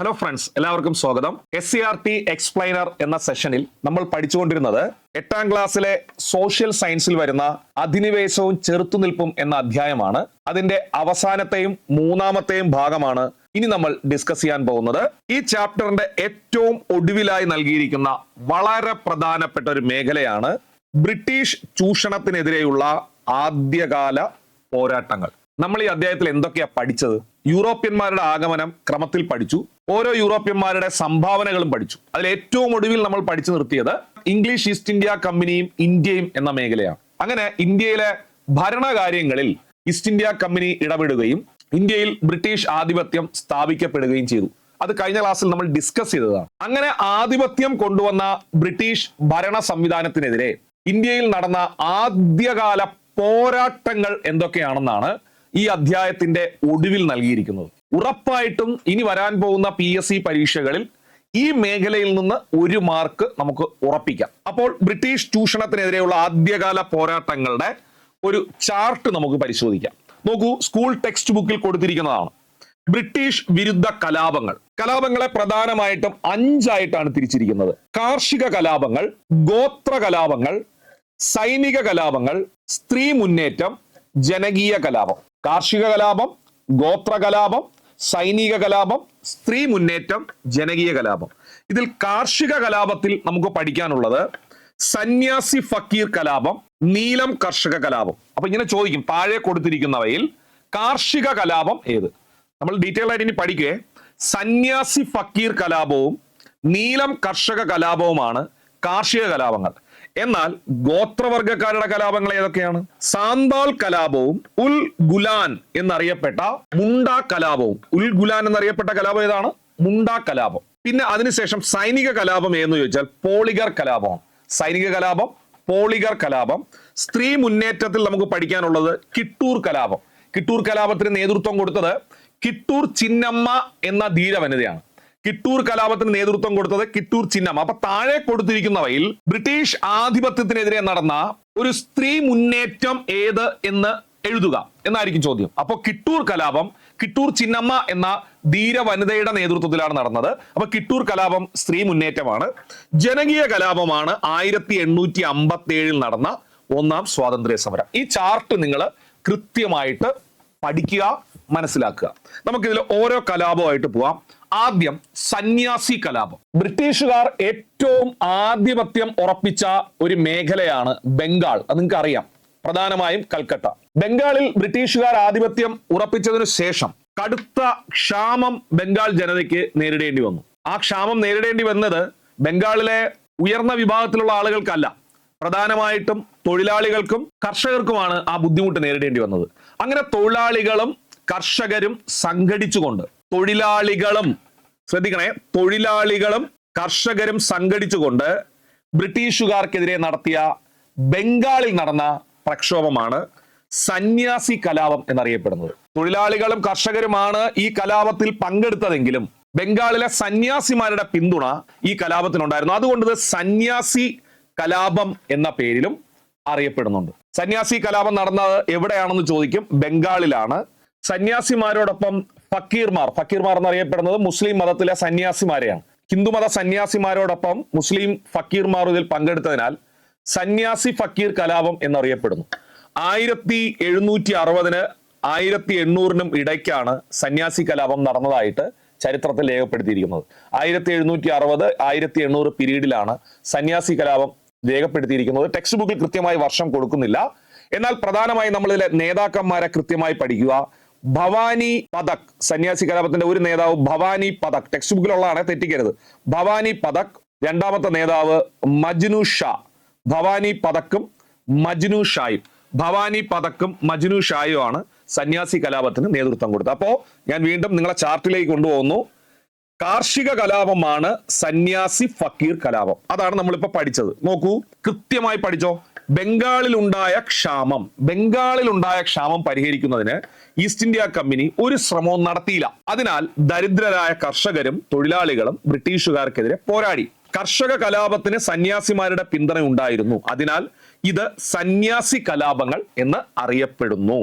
Hello friends, എല്ലാവർക്കും സ്വാഗതം. SCERT explainer എന്ന സെഷനിൽ നമ്മൾ പഠിച്ചുകൊണ്ടിരുന്നത് 8ാം ക്ലാസ്സിലെ സോഷ്യൽ സയൻസിൽ വരുന്ന അധിനിവേശവും ചെറുത്തുനിൽപ്പും എന്ന അധ്യായമാണ്. അതിന്റെ അവസാനത്തെയും മൂന്നാമത്തെയും ഭാഗമാണ് ഇനി നമ്മൾ ഡിസ്കസ് ചെയ്യാൻ പോകുന്നത്. ഈ ചാപ്റ്ററിന്റെ ഏറ്റവും ഒടുവിലായി നൽകിയിരിക്കുന്ന വളരെ പ്രധാനപ്പെട്ട ഒരു മേഖലയാണ് ബ്രിട്ടീഷ് ചൂഷണത്തിനെതിരെയുള്ള ആദ്യകാല പോരാട്ടങ്ങൾ. നമ്മൾ ഈ അധ്യായത്തിൽ എന്തൊക്കെയാ പഠിച്ചത്? യൂറോപ്യന്മാരുടെ ആഗമനം ക്രമത്തിൽ പഠിച്ചു. ഓരോ യൂറോപ്യന്മാരുടെ സംഭാവനകളും പഠിച്ചു. അതിൽ ഏറ്റവും ഒടുവിൽ നമ്മൾ പഠിച്ചു നിർത്തിയത് ഇംഗ്ലീഷ് ഈസ്റ്റ് ഇന്ത്യ കമ്പനിയും ഇന്ത്യയും എന്ന മേഖലയാണ്. അങ്ങനെ ഇന്ത്യയിലെ ഭരണകാര്യങ്ങളിൽ ഈസ്റ്റ് ഇന്ത്യ കമ്പനി ഇടപെടുകയും ഇന്ത്യയിൽ ബ്രിട്ടീഷ് ആധിപത്യം സ്ഥാപിക്കപ്പെടുകയും ചെയ്തു. അത് കഴിഞ്ഞ ക്ലാസ്സിൽ നമ്മൾ ഡിസ്കസ് ചെയ്തതാണ്. അങ്ങനെ ആധിപത്യം കൊണ്ടുവന്ന ബ്രിട്ടീഷ് ഭരണ സംവിധാനത്തിനെതിരെ ഇന്ത്യയിൽ നടന്ന ആദ്യകാല പോരാട്ടങ്ങൾ എന്തൊക്കെയാണെന്നാണ് ഈ അധ്യായത്തിന്റെ ഒടുവിൽ നൽകിയിരിക്കുന്നത്. ഉറപ്പായിട്ടും ഇനി വരാൻ പോകുന്ന PSC പരീക്ഷകളിൽ ഈ മേഖലയിൽ നിന്ന് 1 മാർക്ക് നമുക്ക് ഉറപ്പിക്കാം. അപ്പോൾ ബ്രിട്ടീഷ് ചൂഷണത്തിനെതിരെയുള്ള ആദ്യകാല പോരാട്ടങ്ങളുടെ ഒരു ചാർട്ട് നമുക്ക് പരിശോധിക്കാം. നോക്കൂ, സ്കൂൾ ടെക്സ്റ്റ് ബുക്കിൽ കൊടുത്തിരിക്കുന്നതാണ്. ബ്രിട്ടീഷ് വിരുദ്ധ കലാപങ്ങൾ. കലാപങ്ങളെ പ്രധാനമായിട്ടും 5 ആയിട്ടാണ് തിരിച്ചിരിക്കുന്നത്. കാർഷിക കലാപങ്ങൾ, ഗോത്ര കലാപങ്ങൾ, സൈനിക കലാപങ്ങൾ, സ്ത്രീ മുന്നേറ്റം, ജനകീയ കലാപം. കാർഷിക കലാപം, ഗോത്ര കലാപം, സൈനിക കലാപം, സ്ത്രീ മുന്നേറ്റം, ജനകീയ കലാപം. ഇതിൽ കാർഷിക കലാപത്തിൽ നമുക്ക് പഠിക്കാനുള്ളത് സന്യാസി ഫക്കീർ കലാപം, നീലം കർഷക കലാപം. അപ്പൊ ഇങ്ങനെ ചോദിക്കും, താഴെ കൊടുത്തിരിക്കുന്നവയിൽ കാർഷിക കലാപം ഏത്? നമ്മൾ ഡീറ്റെയിൽ ആയിട്ട് ഇനി പഠിക്കേ. സന്യാസി ഫക്കീർ കലാപവും നീലം കർഷക കലാപവുമാണ് കാർഷിക കലാപങ്ങൾ. എന്നാൽ ഗോത്രവർഗക്കാരുടെ കലാപങ്ങൾ ഏതൊക്കെയാണ്? സാന്താൾ കലാപവും ഉൽ ഗുലാൻ എന്നറിയപ്പെട്ട മുണ്ട കലാപവും. ഉൽ ഗുലാൻ എന്നറിയപ്പെട്ട കലാപം ഏതാണ്? മുണ്ട കലാപം. പിന്നെ അതിനുശേഷം സൈനിക കലാപം എന്ന് ചോദിച്ചാൽ പോളിഗർ കലാപം. സൈനിക കലാപം, പോളിഗർ കലാപം. സ്ത്രീ മുന്നേറ്റത്തിൽ നമുക്ക് പഠിക്കാനുള്ളത് കിട്ടൂർ കലാപം. കിട്ടൂർ കലാപത്തിന് നേതൃത്വം കൊടുത്തത് കിട്ടൂർ ചിന്നമ്മ എന്ന ധീരവനിതയാണ്. കിട്ടൂർ കലാപത്തിന് നേതൃത്വം കൊടുത്തത് കിട്ടൂർ ചിന്നമ്മ. അപ്പൊ താഴെ കൊടുത്തിരിക്കുന്നവയിൽ ബ്രിട്ടീഷ് ആധിപത്യത്തിനെതിരെ നടന്ന ഒരു സ്ത്രീ മുന്നേറ്റം ഏത് എന്ന് എഴുതുക എന്നായിരിക്കും ചോദ്യം. അപ്പോൾ കിട്ടൂർ കലാപം കിട്ടൂർ ചിന്നമ്മ എന്ന ധീര വനിതയുടെ നേതൃത്വത്തിലാണ് നടന്നത്. അപ്പൊ കിട്ടൂർ കലാപം സ്ത്രീ മുന്നേറ്റമാണ്. ജനകീയ കലാപമാണ് 1857 നടന്ന 1ാം സ്വാതന്ത്ര്യ സമരം. ഈ ചാർട്ട് നിങ്ങൾ കൃത്യമായിട്ട് പഠിക്കുക, മനസ്സിലാക്കുക. നമുക്കിതിൽ ഓരോ കലാപമായിട്ട് പോവാം. ആദ്യം സന്യാസി കലാപം. ബ്രിട്ടീഷുകാർ ഏറ്റവും ആധിപത്യം ഉറപ്പിച്ച ഒരു മേഖലയാണ് ബംഗാൾ. അത് നിങ്ങൾക്ക് അറിയാം, പ്രധാനമായും കൽക്കട്ട. ബംഗാളിൽ ബ്രിട്ടീഷുകാർ ആധിപത്യം ഉറപ്പിച്ചതിനു ശേഷം കടുത്ത ക്ഷാമം ബംഗാൾ ജനതയ്ക്ക് നേരിടേണ്ടി വന്നു. ആ ക്ഷാമം നേരിടേണ്ടി വന്നത് ബംഗാളിലെ ഉയർന്ന വിഭാഗത്തിലുള്ള ആളുകൾക്കല്ല, പ്രധാനമായിട്ടും തൊഴിലാളികൾക്കും കർഷകർക്കുമാണ് ആ ബുദ്ധിമുട്ട് നേരിടേണ്ടി വന്നത്. അങ്ങനെ തൊഴിലാളികളും കർഷകരും സംഘടിച്ചുകൊണ്ട്, തൊഴിലാളികളും കർഷകരും സംഘടിച്ചുകൊണ്ട് ബ്രിട്ടീഷുകാർക്കെതിരെ നടത്തിയ ബംഗാളിൽ നടന്ന പ്രക്ഷോഭമാണ് സന്യാസി കലാപം എന്നറിയപ്പെടുന്നത്. തൊഴിലാളികളും കർഷകരുമാണ് ഈ കലാപത്തിൽ പങ്കെടുത്തതെങ്കിലും ബംഗാളിലെ സന്യാസിമാരുടെ പിന്തുണ ഈ കലാപത്തിനുണ്ടായിരുന്നു. അതുകൊണ്ട് ഇത് സന്യാസി കലാപം എന്ന പേരിലും അറിയപ്പെടുന്നുണ്ട്. സന്യാസി കലാപം നടന്നത് എവിടെയാണെന്ന് ചോദിക്കും. ബംഗാളിലാണ്. സന്യാസിമാരോടൊപ്പം ഫക്കീർമാർ എന്നറിയപ്പെടുന്നത് മുസ്ലിം മതത്തിലെ സന്യാസിമാരെയാണ്. ഹിന്ദുമത സന്യാസിമാരോടൊപ്പം മുസ്ലിം ഫക്കീർമാർ ഇതിൽ പങ്കെടുത്തതിനാൽ സന്യാസി ഫക്കീർ കലാപം എന്നറിയപ്പെടുന്നു. 1760-ന് 1800-നും ഇടയ്ക്കാണ് സന്യാസി കലാപം നടന്നതായിട്ട് ചരിത്രത്തിൽ രേഖപ്പെടുത്തിയിരിക്കുന്നത്. 1760, 1800 പീരീഡിലാണ് സന്യാസി കലാപം രേഖപ്പെടുത്തിയിരിക്കുന്നത്. ടെക്സ്റ്റ് ബുക്കിൽ കൃത്യമായി വർഷം കൊടുക്കുന്നില്ല. എന്നാൽ പ്രധാനമായും നമ്മൾ ഇതിലെ നേതാക്കന്മാരെ കൃത്യമായി പഠിക്കുക. ഭവാനി പതക്, സന്യാസി കലാപത്തിന്റെ ഒരു നേതാവ് ഭവാനി പതക്, ടെക്സ്റ്റ് ബുക്കിലുള്ളതാണ്, തെറ്റിക്കരുത്. ഭവാനി പതക്. രണ്ടാമത്തെ നേതാവ് മജ്നു ഷാ. ഭവാനി പതക്കും മജ്നു ഷായുമാണ് സന്യാസി കലാപത്തിന് നേതൃത്വം കൊടുത്തത്. അപ്പോ ഞാൻ വീണ്ടും നിങ്ങളെ ചാർട്ടിലേക്ക് കൊണ്ടുപോകുന്നു. കാർഷിക കലാപമാണ് സന്യാസി ഫക്കീർ കലാപം. അതാണ് നമ്മളിപ്പോ പഠിച്ചത്. നോക്കൂ, കൃത്യമായി പഠിച്ചോ. ബംഗാളിലുണ്ടായ ക്ഷാമം പരിഹരിക്കുന്നതിന് ഈസ്റ്റ് ഇന്ത്യ കമ്പനി ഒരു ശ്രമവും നടത്തിയില്ല. അതിനാൽ ദരിദ്രരായ കർഷകരും തൊഴിലാളികളും ബ്രിട്ടീഷുകാർക്കെതിരെ പോരാടി. കർഷക കലാപത്തിന് സന്യാസിമാരുടെ പിന്തുണ ഉണ്ടായിരുന്നു. അതിനാൽ ഇത് സന്യാസി കലാപങ്ങൾ എന്ന് അറിയപ്പെടുന്നു.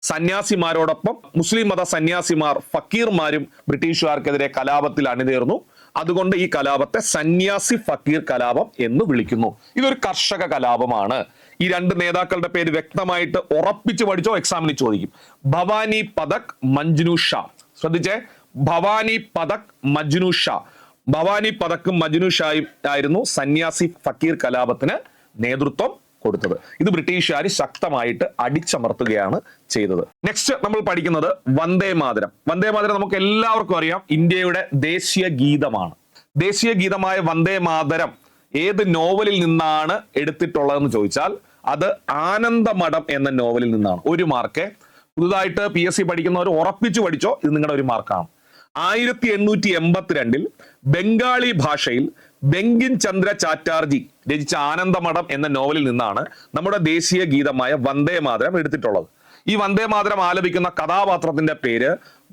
സന്യാസിമാരോടൊപ്പം മുസ്ലിം മത സന്യാസിമാർ ഫക്കീർമാരും ബ്രിട്ടീഷുകാർക്കെതിരെ കലാപത്തിൽ അണിനിരന്നു. അതുകൊണ്ട് ഈ കലാപത്തെ സന്യാസി ഫക്കീർ കലാപം എന്ന് വിളിക്കുന്നു. ഇതൊരു കർഷക കലാപമാണ്. ഈ രണ്ട് നേതാക്കളുടെ പേര് വ്യക്തമായിട്ട് ഉറപ്പിച്ച് പഠിച്ചോ, എക്സാമിന് ചോദിക്കും. ഭവാനി പതക്, മഞ്ജുനു ഷാ. ശ്രദ്ധിച്ചേ, ഭവാനി പതക്, മജ്നു ഷാ. ഭവാനി പതക്കും മജ്നു ഷായും ആയിരുന്നു സന്യാസി ഫക്കീർ കലാപത്തിന് നേതൃത്വം കൊടുത്തത്. ഇത് ബ്രിട്ടീഷുകാർ ശക്തമായിട്ട് അടിച്ചമർത്തുകയാണ് ചെയ്തത്. നെക്സ്റ്റ് നമ്മൾ പഠിക്കുന്നത് വന്ദേ മാതരം. വന്ദേ മാതരം നമുക്ക് എല്ലാവർക്കും അറിയാം, ഇന്ത്യയുടെ ദേശീയ ഗീതമാണ്. ദേശീയ ഗീതമായ വന്ദേ മാതരം ഏത് നോവലിൽ നിന്നാണ് എടുത്തിട്ടുള്ളതെന്ന് ചോദിച്ചാൽ അത് ആനന്ദമഠം എന്ന നോവലിൽ നിന്നാണ്. ഒരു മാർക്ക്. പുതുതായിട്ട് PSC പഠിക്കുന്നവർ ഉറപ്പിച്ചു പഠിച്ചോ, ഇത് നിങ്ങളുടെ ഒരു മാർക്കാണ്. 1882 ബംഗാളി ഭാഷയിൽ ബങ്കിം ചന്ദ്ര ചാറ്റാർജി രചിച്ച ആനന്ദമഠം എന്ന നോവലിൽ നിന്നാണ് നമ്മുടെ ദേശീയ ഗീതമായ വന്ദേ മാതരം എടുത്തിട്ടുള്ളത്. ഈ വന്ദേ മാതരം ആലപിക്കുന്ന കഥാപാത്രത്തിന്റെ പേര്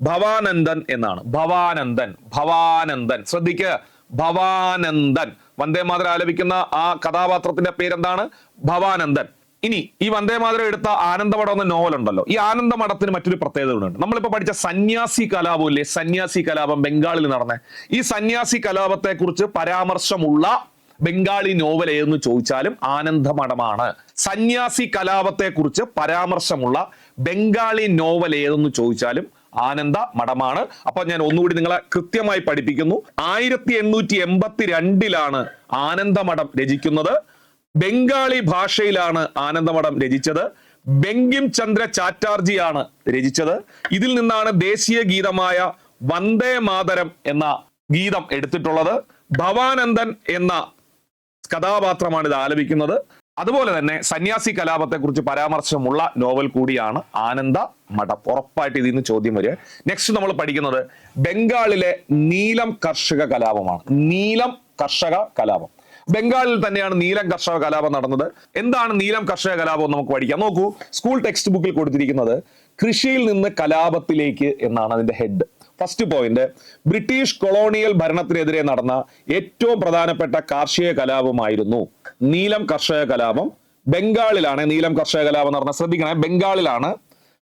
ഭവാനന്ദൻ എന്നാണ്. ഭവാനന്ദൻ, ഭവാനന്ദൻ. ശ്രദ്ധിക്കുക, ഭവാനന്ദൻ. വന്ദേ മാതരം ആലപിക്കുന്ന ആ കഥാപാത്രത്തിന്റെ പേരെന്താണ്? ഭവാനന്ദൻ. ഇനി ഈ വന്ദേ മാതരം എടുത്ത ആനന്ദമഠം എന്ന നോവൽ ഉണ്ടല്ലോ, ഈ ആനന്ദമഠത്തിന് മറ്റൊരു പ്രത്യേകതയുണ്ട്. നമ്മളിപ്പോ പഠിച്ച സന്യാസി കലാപം ഇല്ലേ, സന്യാസി കലാപം ബംഗാളിൽ നടന്ന ഈ സന്യാസി കലാപത്തെ കുറിച്ച് പരാമർശമുള്ള ബംഗാളി നോവൽ ഏതെന്ന് ചോദിച്ചാലും ആനന്ദമഠമാണ്. സന്യാസി കലാപത്തെ കുറിച്ച് പരാമർശമുള്ള ബംഗാളി നോവൽ ഏതെന്ന് ചോദിച്ചാലും ആനന്ദ മഠമാണ്. അപ്പൊ ഞാൻ ഒന്നുകൂടി നിങ്ങളെ കൃത്യമായി പഠിപ്പിക്കുന്നു. 1882 ആനന്ദമഠം രചിക്കുന്നത്. ബംഗാളി ഭാഷയിലാണ് ആനന്ദമഠം രചിച്ചത്. ബങ്കിം ചന്ദ്ര ചാറ്റാർജിയാണ് രചിച്ചത്. ഇതിൽ നിന്നാണ് ദേശീയ ഗീതമായ വന്ദേ മാതരം എന്ന ഗീതം എടുത്തിട്ടുള്ളത്. ഭവാനന്ദൻ എന്ന കഥാപാത്രമാണ് ഇത് ആലപിക്കുന്നത്. അതുപോലെ തന്നെ സന്യാസി കലാപത്തെ കുറിച്ച് പരാമർശമുള്ള നോവൽ കൂടിയാണ് ആനന്ദമഠം. ഉറപ്പായിട്ട് ഇതിൽ നിന്ന് ചോദ്യം വരിക. നെക്സ്റ്റ് നമ്മൾ പഠിക്കുന്നത് ബംഗാളിലെ നീലം കർഷക കലാപമാണ്. നീലം കർഷക കലാപം. ബംഗാളിൽ തന്നെയാണ് നീലം കർഷക കലാപം നടന്നത്. എന്താണ് നീലം കർഷക കലാപം നമുക്ക് പഠിക്കാം. നോക്കൂ, സ്കൂൾ ടെക്സ്റ്റ് ബുക്കിൽ കൊടുത്തിരിക്കുന്നത് കൃഷിയിൽ നിന്ന് കലാപത്തിലേക്ക് എന്നാണ് അതിന്റെ head. First point, British colonial ഭരണത്തിനെതിരെ നടന്ന ഏറ്റവും പ്രധാനപ്പെട്ട കാർഷിക കലാപമായിരുന്നു നീലം കർഷക കലാപം. ബംഗാളിലാണ് നീലം കർഷക കലാപം നടന്നത്. ശ്രദ്ധിക്കണേ, ബംഗാളിലാണ്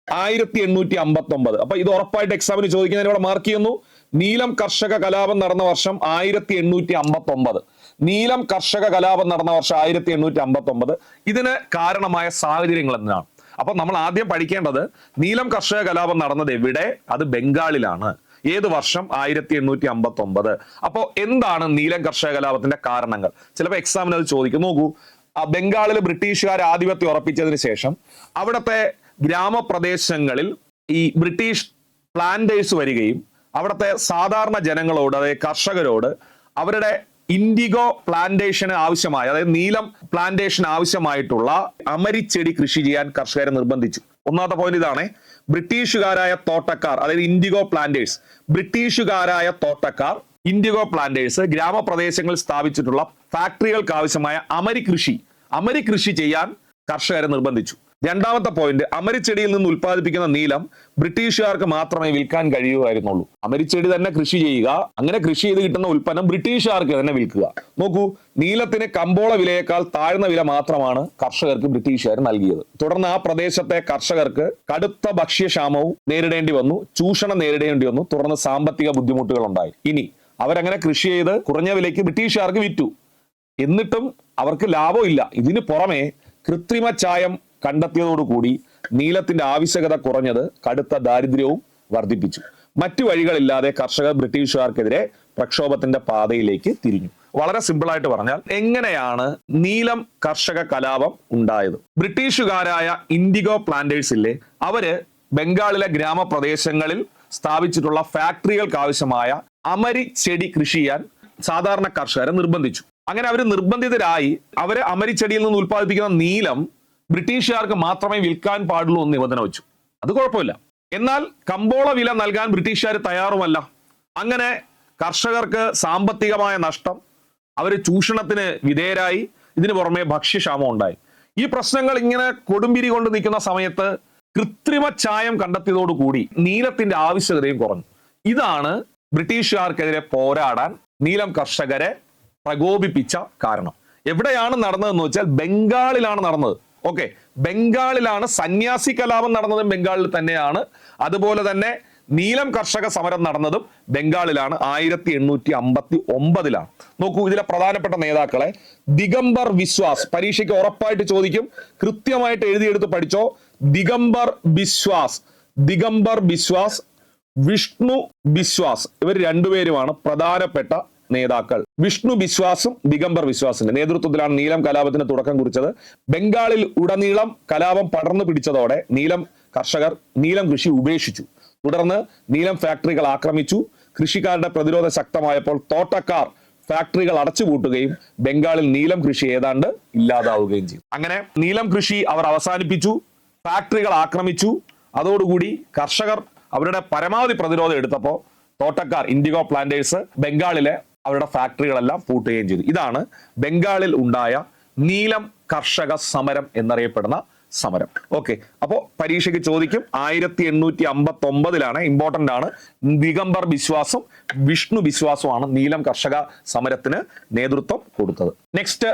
1859. അപ്പൊ ഇത് ഉറപ്പായിട്ട് എക്സാമിന് ചോദിക്കുന്നതിന് ഇവിടെ മാർക്ക് ചെയ്യുന്നു. നീലം കർഷക കലാപം നടന്ന വർഷം 1859. നീലം കർഷക കലാപം നടന്ന വർഷം 1859. ഇതിന് കാരണമായ സാഹചര്യങ്ങൾ എന്താണ്? അപ്പൊ നമ്മൾ ആദ്യം പഠിക്കേണ്ടത് നീലം കർഷക കലാപം നടന്നത് എവിടെ? അത് ബംഗാളിലാണ്. ഏത് വർഷം? 1859. അപ്പോ എന്താണ് നീലം കർഷക കലാപത്തിന്റെ കാരണങ്ങൾ? ചിലപ്പോൾ എക്സാമിന് അത് ചോദിക്കും. നോക്കൂ, ബംഗാളിൽ ബ്രിട്ടീഷുകാർ ആധിപത്യം ഉറപ്പിച്ചതിന് ശേഷം അവിടുത്തെ ഗ്രാമപ്രദേശങ്ങളിൽ ഈ ബ്രിട്ടീഷ് പ്ലാന്റേഴ്സ് വരികയും അവിടുത്തെ സാധാരണ ജനങ്ങളോട്, അതായത് കർഷകരോട്, അവരുടെ ഇൻഡിഗോ പ്ലാന്റേഷന് ആവശ്യമായ, അതായത് നീലം പ്ലാന്റേഷൻ ആവശ്യമായിട്ടുള്ള അമരിച്ചെടി കൃഷി ചെയ്യാൻ കർഷകരെ നിർബന്ധിച്ചു. ഒന്നാമത്തെ പോയിന്റ് ഇതാണ്. ബ്രിട്ടീഷുകാരായ തോട്ടക്കാർ, അതായത് ഇൻഡിഗോ പ്ലാന്റേഴ്സ്, ബ്രിട്ടീഷുകാരായ തോട്ടക്കാർ, ഇൻഡിഗോ പ്ലാന്റേഴ്സ് ഗ്രാമപ്രദേശങ്ങളിൽ സ്ഥാപിച്ചിട്ടുള്ള ഫാക്ടറികൾക്ക് ആവശ്യമായ അമരി കൃഷി ചെയ്യാൻ കർഷകരെ നിർബന്ധിച്ചു. രണ്ടാമത്തെ പോയിന്റ്, അമരിച്ചെടിയിൽ നിന്ന് ഉൽപ്പാദിപ്പിക്കുന്ന നീലം ബ്രിട്ടീഷുകാർക്ക് മാത്രമേ വിൽക്കാൻ കഴിയുമായിരുന്നുള്ളൂ. അമരിച്ചെടി തന്നെ കൃഷി ചെയ്യുക, അങ്ങനെ കൃഷി ചെയ്ത് കിട്ടുന്ന ഉൽപ്പന്നം ബ്രിട്ടീഷുകാർക്ക് തന്നെ വിൽക്കുക. നോക്കൂ, നീലത്തിന് കമ്പോള വിലയേക്കാൾ താഴ്ന്ന വില മാത്രമാണ് കർഷകർക്ക് ബ്രിട്ടീഷുകാർ നൽകിയത്. തുടർന്ന് ആ പ്രദേശത്തെ കർഷകർക്ക് കടുത്ത ഭക്ഷ്യക്ഷാമവും നേരിടേണ്ടി വന്നു, ചൂഷണം നേരിടേണ്ടി വന്നു, തുടർന്ന് സാമ്പത്തിക ബുദ്ധിമുട്ടുകൾ ഉണ്ടായി. ഇനി അവരങ്ങനെ കൃഷി ചെയ്ത് കുറഞ്ഞ വിലയ്ക്ക് ബ്രിട്ടീഷുകാർക്ക് വിറ്റു. എന്നിട്ടും അവർക്ക് ലാഭമില്ല. ഇതിന് പുറമെ കൃത്രിമ ചായം കണ്ടെത്തിയതോടുകൂടി നീലത്തിന്റെ ആവശ്യകത കുറഞ്ഞത് കടുത്ത ദാരിദ്ര്യവും വർദ്ധിപ്പിച്ചു. മറ്റു വഴികളില്ലാതെ കർഷകർ ബ്രിട്ടീഷുകാർക്കെതിരെ പ്രക്ഷോഭത്തിന്റെ പാതയിലേക്ക് തിരിഞ്ഞു. വളരെ സിമ്പിളായിട്ട് പറഞ്ഞാൽ എങ്ങനെയാണ് നീലം കർഷക കലാപം ഉണ്ടായത്? ബ്രിട്ടീഷുകാരായ ഇൻഡിഗോ പ്ലാന്റേഴ്സ് ഇല്ലേ, അവര് ബംഗാളിലെ ഗ്രാമപ്രദേശങ്ങളിൽ സ്ഥാപിച്ചിട്ടുള്ള ഫാക്ടറികൾക്ക് ആവശ്യമായ അമരി ചെടി കൃഷി ചെയ്യാൻ സാധാരണ കർഷകരെ നിർബന്ധിച്ചു. അങ്ങനെ അവർ നിർബന്ധിതരായി അവര് അമരിച്ചെടിയിൽ നിന്ന് ഉൽപ്പാദിപ്പിക്കുന്ന നീലം ബ്രിട്ടീഷുകാർക്ക് മാത്രമേ വിൽക്കാൻ പാടുള്ളൂ എന്ന് നിബന്ധന വെച്ചു. അത് കുഴപ്പമില്ല. എന്നാൽ കമ്പോള വില നൽകാൻ ബ്രിട്ടീഷുകാർ തയ്യാറുമല്ല. അങ്ങനെ കർഷകർക്ക് സാമ്പത്തികമായ നഷ്ടം, അവർ ചൂഷണത്തിന് വിധേയരായി. ഇതിനു പുറമെ ഭക്ഷ്യക്ഷാമം ഉണ്ടായി. ഈ പ്രശ്നങ്ങൾ ഇങ്ങനെ കൊടുമ്പിരി കൊണ്ട് നിൽക്കുന്ന സമയത്ത് കൃത്രിമ ചായം കണ്ടെത്തിയതോടുകൂടി നീലത്തിന്റെ ആവശ്യകതയും കുറഞ്ഞു. ഇതാണ് ബ്രിട്ടീഷുകാർക്കെതിരെ പോരാടാൻ നീലം കർഷകരെ പ്രകോപിപ്പിച്ച കാരണം. എവിടെയാണ് നടന്നതെന്ന് വെച്ചാൽ ബംഗാളിലാണ് നടന്നത്. ഓക്കെ, ബംഗാളിലാണ് സന്യാസി കലാപം നടന്നതും ബംഗാളിൽ തന്നെയാണ്. അതുപോലെ തന്നെ നീലം കർഷക സമരം നടന്നതും ബംഗാളിലാണ്. 1859 നോക്കൂ ഇതിലെ പ്രധാനപ്പെട്ട നേതാക്കളെ. ദിഗംബർ ബിശ്വാസ്, പരീക്ഷയ്ക്ക് ഉറപ്പായിട്ട് ചോദിക്കും, കൃത്യമായിട്ട് എഴുതിയെടുത്ത് പഠിച്ചോ. ദിഗംബർ ബിശ്വാസ്, വിഷ്ണു ബിശ്വാസ്, ഇവർ രണ്ടുപേരുമാണ് പ്രധാനപ്പെട്ട നേതാക്കൾ. വിഷ്ണു ബിശ്വാസും ദിഗംബർ ബിശ്വാസിന്റെ നേതൃത്വത്തിലാണ് നീലം കലാപത്തിന് തുടക്കം കുറിച്ചത്. ബംഗാളിൽ ഉടനീളം കലാപം പടർന്നു പിടിച്ചതോടെ നീലം കർഷകർ നീലം കൃഷി ഉപേക്ഷിച്ചു. തുടർന്ന് നീലം ഫാക്ടറികൾ ആക്രമിച്ചു. കൃഷിക്കാരുടെ പ്രതിരോധം ശക്തമായപ്പോൾ തോട്ടക്കാർ ഫാക്ടറികൾ അടച്ചുപൂട്ടുകയും ബംഗാളിൽ നീലം കൃഷി ഏതാണ്ട് ഇല്ലാതാവുകയും ചെയ്തു. അങ്ങനെ നീലം കൃഷി അവർ അവസാനിപ്പിച്ചു, ഫാക്ടറികൾ ആക്രമിച്ചു. അതോടുകൂടി കർഷകർ അവരുടെ പരമാവധി പ്രതിരോധം എടുത്തപ്പോൾ തോട്ടക്കാർ, ഇൻഡിഗോ പ്ലാന്റേഴ്സ് ബംഗാളിലെ അവരുടെ ഫാക്ടറികളെല്ലാം പൂട്ടുകയും ചെയ്തു. ഇതാണ് ബംഗാളിൽ ഉണ്ടായ നീലം കർഷക സമരം എന്നറിയപ്പെടുന്ന സമരം. ഓക്കെ, അപ്പോ പരീക്ഷയ്ക്ക് ചോദിക്കും. 1859 ഇമ്പോർട്ടന്റ് ആണ്. ദിഗംബർ ബിശ്വാസും വിഷ്ണു ബിശ്വാസുമാണ് നീലം കർഷക സമരത്തിന് നേതൃത്വം കൊടുത്തത്. നെക്സ്റ്റ്,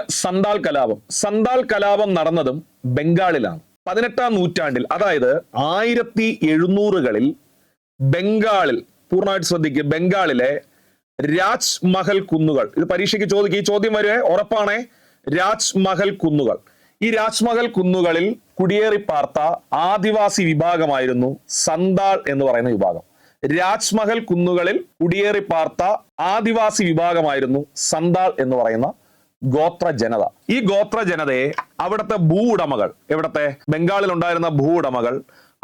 സന്താൽ കലാപം നടന്നതും ബംഗാളിലാണ്. 18ാം നൂറ്റാണ്ടിൽ, അതായത് 1700കളിൽ ബംഗാളിൽ, പൂർണ്ണമായിട്ട് ശ്രദ്ധിക്കുക, ബംഗാളിലെ രാജ്മഹൽ കുന്നുകൾ, ഇത് പരീക്ഷയ്ക്ക് ചോദിക്കും, ഈ ചോദ്യം വരുവേ ഉറപ്പാണേ. രാജ്മഹൽ കുന്നുകൾ, ഈ രാജ്മഹൽ കുന്നുകളിൽ കുടിയേറി പാർത്ത ആദിവാസി വിഭാഗമായിരുന്നു സന്താൾ എന്ന് പറയുന്ന വിഭാഗം. രാജ്മഹൽ കുന്നുകളിൽ കുടിയേറി പാർത്ത ആദിവാസി വിഭാഗമായിരുന്നു സന്താൾ എന്ന് പറയുന്ന ഗോത്ര ജനത. ഈ ഗോത്ര ജനതയെ അവിടുത്തെ ഭൂവുടമകൾ, ഇവിടത്തെ ബംഗാളിൽ ഉണ്ടായിരുന്ന ഭൂവുടമകൾ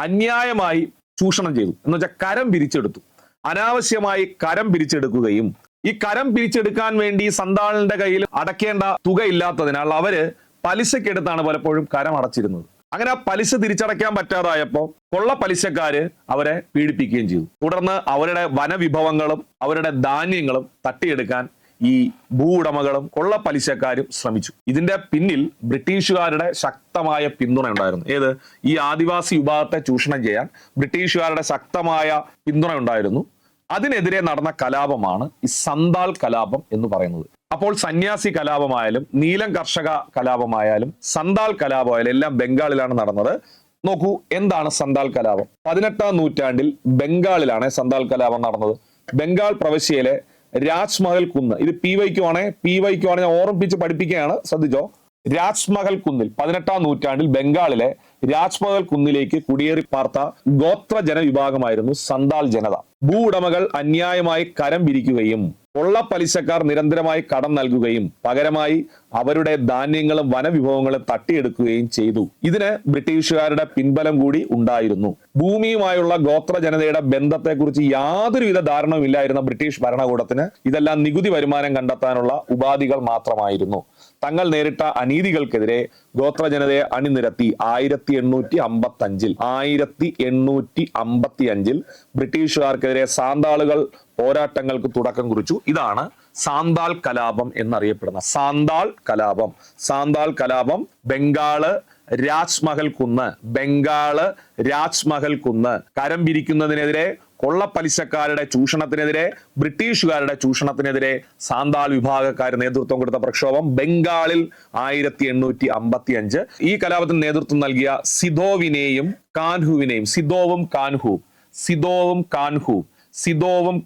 അന്യായമായി ചൂഷണം ചെയ്തു. എന്ന് വെച്ചാൽ കരം പിരിച്ചെടുത്തു. അനാവശ്യമായി കരം പിരിച്ചെടുക്കുകയും, ഈ കരം പിരിച്ചെടുക്കാൻ വേണ്ടി സന്താളിന്റെ കയ്യിൽ അടയ്ക്കേണ്ട തുക ഇല്ലാത്തതിനാൽ അവര് പലിശക്കെടുത്താണ് പലപ്പോഴും കരം അടച്ചിരുന്നത്. അങ്ങനെ ആ പലിശ തിരിച്ചടയ്ക്കാൻ പറ്റാതായപ്പോൾ കൊള്ള പലിശക്കാര് അവരെ പീഡിപ്പിക്കുകയും ചെയ്തു. തുടർന്ന് അവരുടെ വനവിഭവങ്ങളും അവരുടെ ധാന്യങ്ങളും തട്ടിയെടുക്കാൻ ഈ ഭൂവുടമകളും കൊള്ള പലിശക്കാരും ശ്രമിച്ചു. ഇതിന്റെ പിന്നിൽ ബ്രിട്ടീഷുകാരുടെ ശക്തമായ പിന്തുണ ഉണ്ടായിരുന്നു. ഏത്? ഈ ആദിവാസി വിഭാഗത്തെ ചൂഷണം ചെയ്യാൻ ബ്രിട്ടീഷുകാരുടെ ശക്തമായ പിന്തുണ ഉണ്ടായിരുന്നു. അതിനെതിരെ നടന്ന കലാപമാണ് ഈ സന്താൾ കലാപം എന്ന് പറയുന്നത്. അപ്പോൾ സന്യാസി കലാപമായാലും നീലം കർഷക കലാപമായാലും സന്താൾ കലാപമായാലും എല്ലാം ബംഗാളിലാണ് നടന്നത്. നോക്കൂ, എന്താണ് സന്താൾ കലാപം? 18ാം നൂറ്റാണ്ടിൽ ബംഗാളിലാണ് സന്താൾ കലാപം നടന്നത്. ബംഗാൾ പ്രവിശ്യയിലെ രാജ്മഹൽ കുന്ന്, ഇത് PYQ ആണ് ഞാൻ ഓർമ്മിപ്പിച്ച് പഠിപ്പിക്കുകയാണ്, ശ്രദ്ധിച്ചോ. രാജ്മഹൽ കുന്നിൽ 18ാം നൂറ്റാണ്ടിൽ ബംഗാളിലെ രാജ്മഹൽ കുന്നിലേക്ക് കുടിയേറി പാർത്ത ഗോത്ര ജനവിഭാഗമായിരുന്നു സന്താൾ ജനത. ഭൂവുടമകൾ അന്യായമായി കരം പിരിക്കുകയും കൊള്ള പലിശക്കാർ നിരന്തരമായി കടം നൽകുകയും പകരമായി അവരുടെ ധാന്യങ്ങളും വനവിഭവങ്ങളും തട്ടിയെടുക്കുകയും ചെയ്തു. ഇതിന് ബ്രിട്ടീഷുകാരുടെ പിൻബലം കൂടി ഉണ്ടായിരുന്നു. ഭൂമിയുമായുള്ള ഗോത്ര ജനതയുടെ ബന്ധത്തെക്കുറിച്ച് യാതൊരുവിധ ധാരണവും ഇല്ലായിരുന്ന ബ്രിട്ടീഷ് ഭരണകൂടത്തിന് ഇതെല്ലാം നികുതി വരുമാനം കണ്ടെത്താനുള്ള ഉപാധികൾ മാത്രമായിരുന്നു. തങ്ങൾ നേരിട്ട അനീതികൾക്കെതിരെ ഗോത്ര ജനതയെ അണിനിരത്തി 1855 ബ്രിട്ടീഷുകാർക്കെതിരെ സാന്താളുകൾ പോരാട്ടങ്ങൾക്ക് തുടക്കം കുറിച്ചു. ഇതാണ് സാന്താൾ കലാപം എന്നറിയപ്പെടുന്ന സാന്താൾ കലാപം. ബംഗാള് രാജ്മഹൽ കുന്ന് കരം പിരിക്കുന്നതിനെതിരെ, കൊള്ളപ്പലിശക്കാരുടെ ചൂഷണത്തിനെതിരെ, ബ്രിട്ടീഷുകാരുടെ ചൂഷണത്തിനെതിരെ സാന്താൾ വിഭാഗക്കാർ നേതൃത്വം കൊടുത്ത പ്രക്ഷോഭം ബംഗാളിൽ 1855. ഈ കലാപത്തിന് നേതൃത്വം നൽകിയ സിദോവും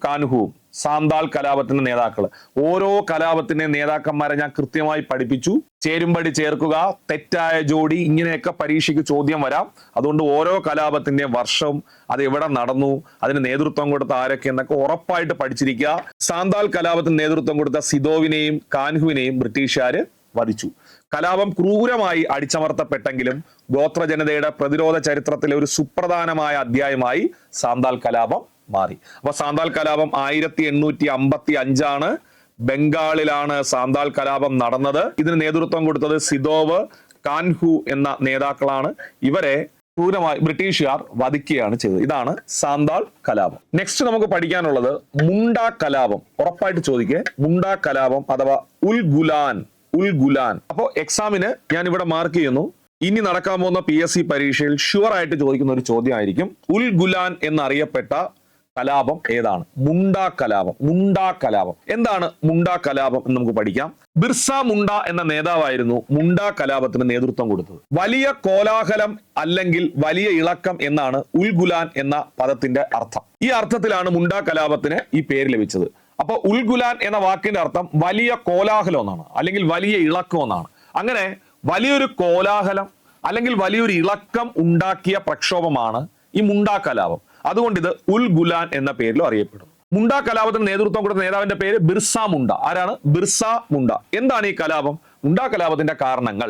കാൻഹുവും സാന്താൾ കലാപത്തിന്റെ നേതാക്കൾ. ഓരോ കലാപത്തിന്റെ നേതാക്കന്മാരെ ഞാൻ കൃത്യമായി പഠിപ്പിച്ചു. ചേരുംപടി ചേർക്കുക, തെറ്റായ ജോഡി, ഇങ്ങനെയൊക്കെ പരീക്ഷയ്ക്ക് ചോദ്യം വരാം. അതുകൊണ്ട് ഓരോ കലാപത്തിന്റെ വർഷവും, അത് എവിടെ നടന്നു, അതിന് നേതൃത്വം കൊടുത്ത ആരൊക്കെ എന്നൊക്കെ ഉറപ്പായിട്ട് പഠിച്ചിരിക്കുക. സാന്താൾ കലാപത്തിന് നേതൃത്വം കൊടുത്ത സിദോവിനെയും കാൻഹുവിനെയും ബ്രിട്ടീഷുകാര് വധിച്ചു. കലാപം ക്രൂരമായി അടിച്ചമർത്തപ്പെട്ടെങ്കിലും ഗോത്ര ജനതയുടെ പ്രതിരോധ ചരിത്രത്തിലെ ഒരു സുപ്രധാനമായ അധ്യായമായി സാന്താൾ കലാപം മാറി. അപ്പൊ സാന്താൾ കലാപം 1855 ബംഗാളിലാണ് സാന്താൾ കലാപം നടന്നത്. ഇതിന് നേതൃത്വം കൊടുത്തത് സിദോവ്, കാൻഹു എന്ന നേതാക്കളാണ്. ഇവരെ ക്രൂരമായി ബ്രിട്ടീഷുകാർ വധിക്കുകയാണ് ചെയ്തത്. ഇതാണ് സാന്താൾ കലാപം. നെക്സ്റ്റ് നമുക്ക് പഠിക്കാനുള്ളത് മുണ്ട കലാപം. ഉറപ്പായിട്ട് ചോദിക്കേ, മുണ്ട കലാപം അഥവാ ഉൽഗുലാൻ. അപ്പോ എക്സാമിന് ഞാൻ ഇവിടെ മാർക്ക് ചെയ്യുന്നു. ഇനി നടക്കാൻ പോകുന്ന PSC പരീക്ഷയിൽ ഷുവർ ആയിട്ട് ചോദിക്കുന്ന ഒരു ചോദ്യമായിരിക്കും. ഉൽഗുലാൻ എന്നറിയപ്പെട്ട കലാപം ഏതാണ്? മുണ്ട കലാപം. മുണ്ട കലാപം എന്താണ്? മുണ്ട കലാപം എന്ന് നമുക്ക് പഠിക്കാം. ബിർസ മുണ്ട എന്ന നേതാവായിരുന്നു മുണ്ട കലാപത്തിന് നേതൃത്വം കൊടുത്തത്. വലിയ കോലാഹലം അല്ലെങ്കിൽ വലിയ ഇളക്കം എന്നാണ് ഉൽഗുലാൻ എന്ന പദത്തിന്റെ അർത്ഥം. ഈ അർത്ഥത്തിലാണ് മുണ്ട കലാപത്തിന് ഈ പേര് ലഭിച്ചത്. അപ്പൊ ഉൽഗുലാൻ എന്ന വാക്കിന്റെ അർത്ഥം വലിയ കോലാഹലം എന്നാണ്, അല്ലെങ്കിൽ വലിയ ഇളക്കം എന്നാണ്. അങ്ങനെ വലിയൊരു കോലാഹലം അല്ലെങ്കിൽ വലിയൊരു ഇളക്കം ഉണ്ടാക്കിയ പ്രക്ഷോഭമാണ് ഈ മുണ്ട കലാപം. അതുകൊണ്ട് ഇത് ഉൽഗുലാൻ എന്ന പേരിലും അറിയപ്പെടുന്നു. മുണ്ട കലാപത്തിന് നേതൃത്വം കൊടുത്ത നേതാവിന്റെ പേര് ബിർസ മുണ്ട. ആരാണ്? ബിർസ മുണ്ട. എന്താണ് ഈ കലാപം? മുണ്ട കലാപത്തിന്റെ കാരണങ്ങൾ: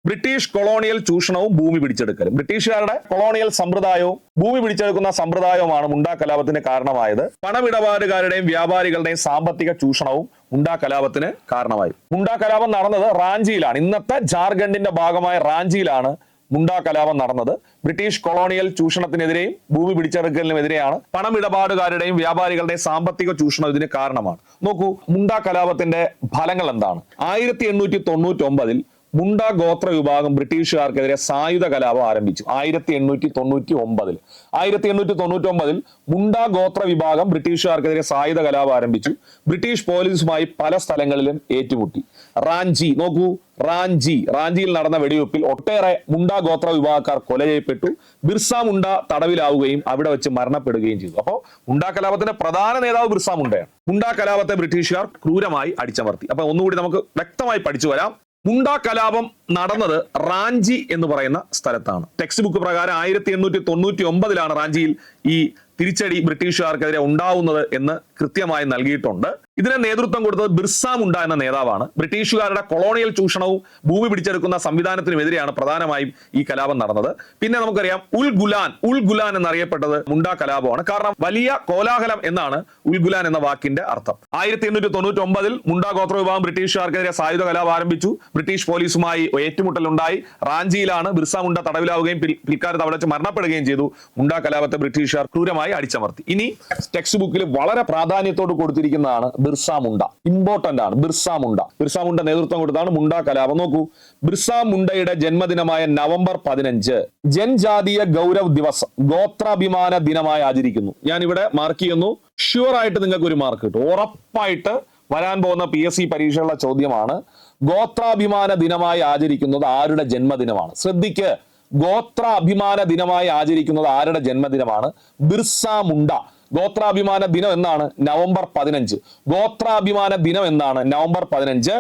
ബ്രിട്ടീഷ് കൊളോണിയൽ ചൂഷണവും ഭൂമി പിടിച്ചെടുക്കലും. ബ്രിട്ടീഷുകാരുടെ കൊളോണിയൽ സമ്പ്രദായവും ഭൂമി പിടിച്ചെടുക്കുന്ന സമ്പ്രദായവുമാണ് മുണ്ട കലാപത്തിന് കാരണമായത്. പണമിടപാടുകാരുടെയും വ്യാപാരികളുടെയും സാമ്പത്തിക ചൂഷണവും മുണ്ട കലാപത്തിന് കാരണമായി. മുണ്ട കലാപം നടന്നത് റാഞ്ചിയിലാണ്. ഇന്നത്തെ ജാർഖണ്ഡിന്റെ ഭാഗമായ റാഞ്ചിയിലാണ് മുണ്ട കലാപം നടന്നത്. ബ്രിട്ടീഷ് കൊളോണിയൽ ചൂഷണത്തിനെതിരെയും ഭൂമി പിടിച്ചെടുക്കലിനുമെതിരെയാണ്. പണമിടപാടുകാരുടെയും വ്യാപാരികളുടെയും സാമ്പത്തിക ചൂഷണം ഇതിന് കാരണമാണ്. നോക്കൂ, മുണ്ട കലാപത്തിന്റെ ഫലങ്ങൾ എന്താണ്? 1899 മുണ്ട ഗോത്ര വിഭാഗം ബ്രിട്ടീഷുകാർക്കെതിരെ സായുധ കലാപം ആരംഭിച്ചു. 1899 മുണ്ട ഗോത്ര വിഭാഗം ബ്രിട്ടീഷുകാർക്കെതിരെ സായുധ കലാപം ആരംഭിച്ചു. ബ്രിട്ടീഷ് പോലീസുമായി പല സ്ഥലങ്ങളിലും ഏറ്റുമുട്ടി. റാഞ്ചി നോക്കൂ, റാഞ്ചിയിൽ നടന്ന വെടിവെപ്പിൽ ഒട്ടേറെ മുണ്ട ഗോത്ര വിഭാഗക്കാർ കൊല ചെയ്യപ്പെട്ടു. ബിർസ മുണ്ട തടവിലാവുകയും അവിടെ വെച്ച് മരണപ്പെടുകയും ചെയ്തു. അപ്പോൾ മുണ്ട കലാപത്തിന്റെ പ്രധാന നേതാവ് ബിർസ മുണ്ടയാണ്. മുണ്ട കലാപത്തെ ബ്രിട്ടീഷുകാർ ക്രൂരമായി അടിച്ചമർത്തി. അപ്പൊ ഒന്നുകൂടി നമുക്ക് വ്യക്തമായി പഠിച്ചു വരാം. മുണ്ട കലാപം നടന്നത് റാഞ്ചി എന്ന് പറയുന്ന സ്ഥലത്താണ്. ടെക്സ്റ്റ് ബുക്ക് പ്രകാരം 1899 റാഞ്ചിയിൽ ഈ തിരിച്ചടി ബ്രിട്ടീഷുകാർക്കെതിരെ ഉണ്ടാവുന്നത് എന്ന് കൃത്യമായി നൽകിയിട്ടുണ്ട്. ഇതിനെ നേതൃത്വം കൊടുത്തത് ബിർസ മുണ്ട എന്ന നേതാവാണ്. ബ്രിട്ടീഷുകാരുടെ കൊളോണിയൽ ചൂഷണവും ഭൂമി പിടിച്ചെടുക്കുന്ന സംവിധാനത്തിനുമെതിരെയാണ് പ്രധാനമായും ഈ കലാപം നടന്നത്. പിന്നെ നമുക്കറിയാം ഉൽഗുലാൻ എന്നറിയപ്പെട്ടത് മുണ്ട കലാപമാണ്. കാരണം വലിയ കോലാഹലം എന്നാണ് ഉൽഗുലാൻ എന്ന വാക്കിന്റെ അർത്ഥം. 1899 മുണ്ട ഗോത്ര വിഭാഗം ബ്രിട്ടീഷുകാർക്കെതിരെ സായുധ കലാപം ആരംഭിച്ചു. ബ്രിട്ടീഷ് പോലീസുമായി ഏറ്റുമുട്ടലുണ്ടായി. റാഞ്ചിയിലാണ് ബിർസ മുണ്ട തടവിലാവുകയും പിൽക്കാലത്ത് അവിടെ വെച്ച് മരണപ്പെടുകയും ചെയ്തു. മുണ്ട കലാപത്തെ ബ്രിട്ടീഷുകാർ ക്രൂരമായി അടിച്ചമർത്തി. ഇനി ടെക്സ്റ്റ് ബുക്കിൽ വളരെ പ്രാധാന്യത്തോട് കൊടുത്തിരിക്കുന്നതാണ് ബിർസ മുണ്ട. ഇമ്പോർട്ടന്റ് ആണ് ബിർസ മുണ്ട. ബിർസ മുണ്ട നേതൃത്വം കൊടുത്താണ് മുണ്ട കലാപം. നോക്കൂ, ബിർസ മുണ്ടയുടെ ജന്മദിനമായ നവംബർ 15 ജൻജാതീയ ഗൗരവ് ദിവസ്, ഗോത്രാഭിമാന ദിനമായി ആചരിക്കുന്നു. ഞാൻ ഇവിടെ മാർക്ക് ചെയ്യുന്നു. ഷുവർ ആയിട്ട് നിങ്ങൾക്ക് ഒരു മാർക്ക് കിട്ടും. ഉറപ്പായിട്ട് വരാൻ പോകുന്ന PSC പരീക്ഷകളുടെ ചോദ്യമാണ്. ഗോത്രാഭിമാന ദിനമായി ആചരിക്കുന്നത് ആരുടെ ജന്മദിനമാണ്? ശ്രദ്ധിക്ക്, ഗോത്രാഭിമാന ദിനമായി ആചരിക്കുന്നത് ആരുടെ ജന്മദിനമാണ്? ബിർസ മുണ്ട. ഗോത്രാഭിമാന ദിനം എന്നാണ്? നവംബർ 15. ഗോത്രാഭിമാന ദിനം എന്നാണ്? നവംബർ 15.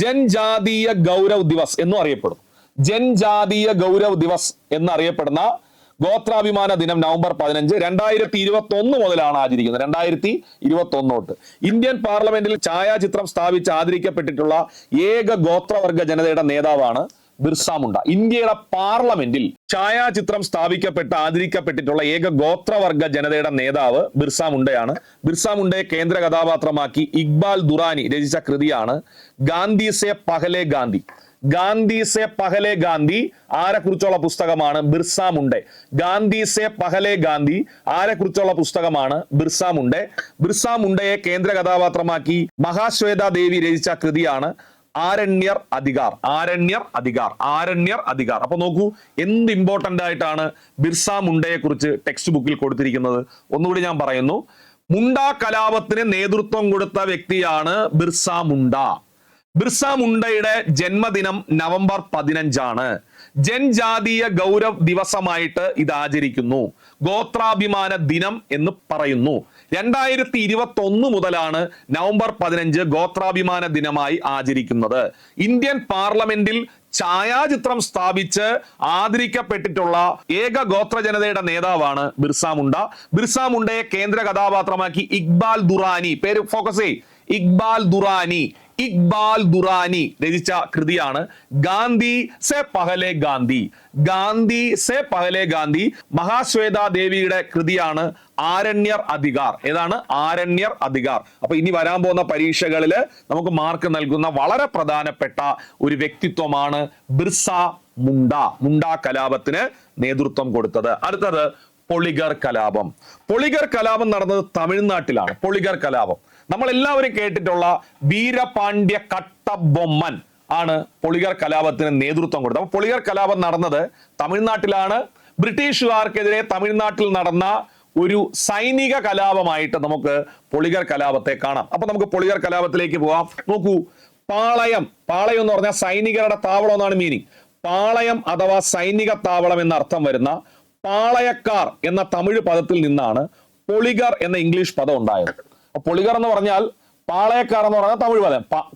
ജൻജാതീയ ഗൗരവ് ദിവസ് എന്നും അറിയപ്പെടും. ജൻജാതീയ ഗൗരവ് ദിവസ് എന്നറിയപ്പെടുന്ന ഗോത്രാഭിമാന ദിനം നവംബർ 15 2021 മുതലാണ് ആചരിക്കുന്നത്. 2021 തൊട്ട് ഇന്ത്യൻ പാർലമെന്റിൽ ഛായാചിത്രം സ്ഥാപിച്ച് ആദരിക്കപ്പെട്ടിട്ടുള്ള ഏക ഗോത്രവർഗ ജനതയുടെ നേതാവാണ് ബിർസ മുണ്ട. ഇന്ത്യയുടെ പാർലമെന്റിൽ ഛായാചിത്രം ആദരിക്കപ്പെട്ടിട്ടുള്ള ഏക ഗോത്രവർഗ ജനതയുടെ നേതാവ് ബിർസ മുണ്ടയാണ്. ബിർസ മുണ്ടയെ കേന്ദ്ര കഥാപാത്രമാക്കി ഇക്ബാൽ ദുറാനി രചിച്ച കൃതിയാണ് ഗാന്ധി സെ പഹലെ ഗാന്ധി. ഗാന്ധി സെ പഹലെ ഗാന്ധി ആരെ കുറിച്ചുള്ള പുസ്തകമാണ്? ബിർസ മുണ്ടെ. ഗാന്ധി സെ പഹലെ ഗാന്ധി ആരെ കുറിച്ചുള്ള പുസ്തകമാണ്? ബിർസ മുണ്ടെ. ബിർസ മുണ്ടയെ കേന്ദ്ര കഥാപാത്രമാക്കി മഹാശ്വേത ദേവി രചിച്ച കൃതിയാണ് ആരണ്യർ അധികാർ. അപ്പൊ നോക്കൂ, എന്ത് ഇമ്പോർട്ടന്റ് ആയിട്ടാണ് ബിർസ മുണ്ടയെ കുറിച്ച് ടെക്സ്റ്റ് ബുക്കിൽ കൊടുത്തിരിക്കുന്നത്. ഒന്നുകൂടി ഞാൻ പറയുന്നു, മുണ്ട കലാപത്തിന് നേതൃത്വം കൊടുത്ത വ്യക്തിയാണ് ബിർസ മുണ്ട. ബിർസ മുണ്ടയുടെ ജന്മദിനം നവംബർ 15 ജൻജാതീയ ഗൗരവ് ദിവസമായിട്ട് ഇത് ആചരിക്കുന്നു. ഗോത്രാഭിമാന ദിനം എന്ന് പറയുന്നു. 2021 മുതലാണ് നവംബർ 15 ഗോത്രാഭിമാന ദിനമായി ആചരിക്കുന്നത്. ഇന്ത്യൻ പാർലമെന്റിൽ ഛായാചിത്രം സ്ഥാപിച്ച് ആദരിക്കപ്പെട്ടിട്ടുള്ള ഏക ഗോത്ര ജനതയുടെ നേതാവാണ് ബിർസ മുണ്ട. ബിർസ മുണ്ടയെ കേന്ദ്ര കഥാപാത്രമാക്കി ഇക്ബാൽ ദുറാനി, പേര് ഫോക്കസ് ചെയ്യ്, ഇക്ബാൽ ദുറാനി രചിച്ച കൃതിയാണ് ഗാന്ധി സെ പഹലെ ഗാന്ധി. ഗാന്ധി സെ പഹലെ ഗാന്ധി. മഹാശ്വേത ദേവിയുടെ കൃതിയാണ് ആരണ്യർ അധികാർ. ഏതാണ്? ആരണ്യർ അധികാർ. അപ്പൊ ഇനി വരാൻ പോകുന്ന പരീക്ഷകളിൽ നമുക്ക് മാർക്ക് നൽകുന്ന വളരെ പ്രധാനപ്പെട്ട ഒരു വ്യക്തിത്വമാണ് ബിർസ മുണ്ട. മുണ്ട കലാപത്തിന് നേതൃത്വം കൊടുത്തത്. അടുത്തത് പൊളിഗർ കലാപം. പൊളിഗർ കലാപം നടന്നത് തമിഴ്നാട്ടിലാണ്. പൊളിഗർ കലാപം നമ്മൾ എല്ലാവരും കേട്ടിട്ടുള്ള വീരപാണ്ഡ്യ കട്ടബൊമ്മൻ ആണ് പൊളിഗർ കലാപത്തിന് നേതൃത്വം കൊടുത്തത്. അപ്പൊ പൊളിഗർ കലാപം നടന്നത് തമിഴ്നാട്ടിലാണ്. ബ്രിട്ടീഷുകാർക്കെതിരെ തമിഴ്നാട്ടിൽ നടന്ന ഒരു സൈനിക കലാപമായിട്ട് നമുക്ക് പൊളിഗർ കലാപത്തെ കാണാം. അപ്പൊ നമുക്ക് പൊളിഗർ കലാപത്തിലേക്ക് പോവാം. നോക്കൂ, പാളയം എന്ന് പറഞ്ഞാൽ സൈനികരുടെ താവളം എന്നാണ് മീനിങ്. പാളയം അഥവാ സൈനിക താവളം എന്ന അർത്ഥം വരുന്ന പാളയക്കാർ എന്ന തമിഴ് പദത്തിൽ നിന്നാണ് പൊളിഗർ എന്ന ഇംഗ്ലീഷ് പദം ഉണ്ടായത്. പൊളിഗർ എന്ന് പറഞ്ഞാൽ പാളയക്കാർ എന്ന് പറഞ്ഞാൽ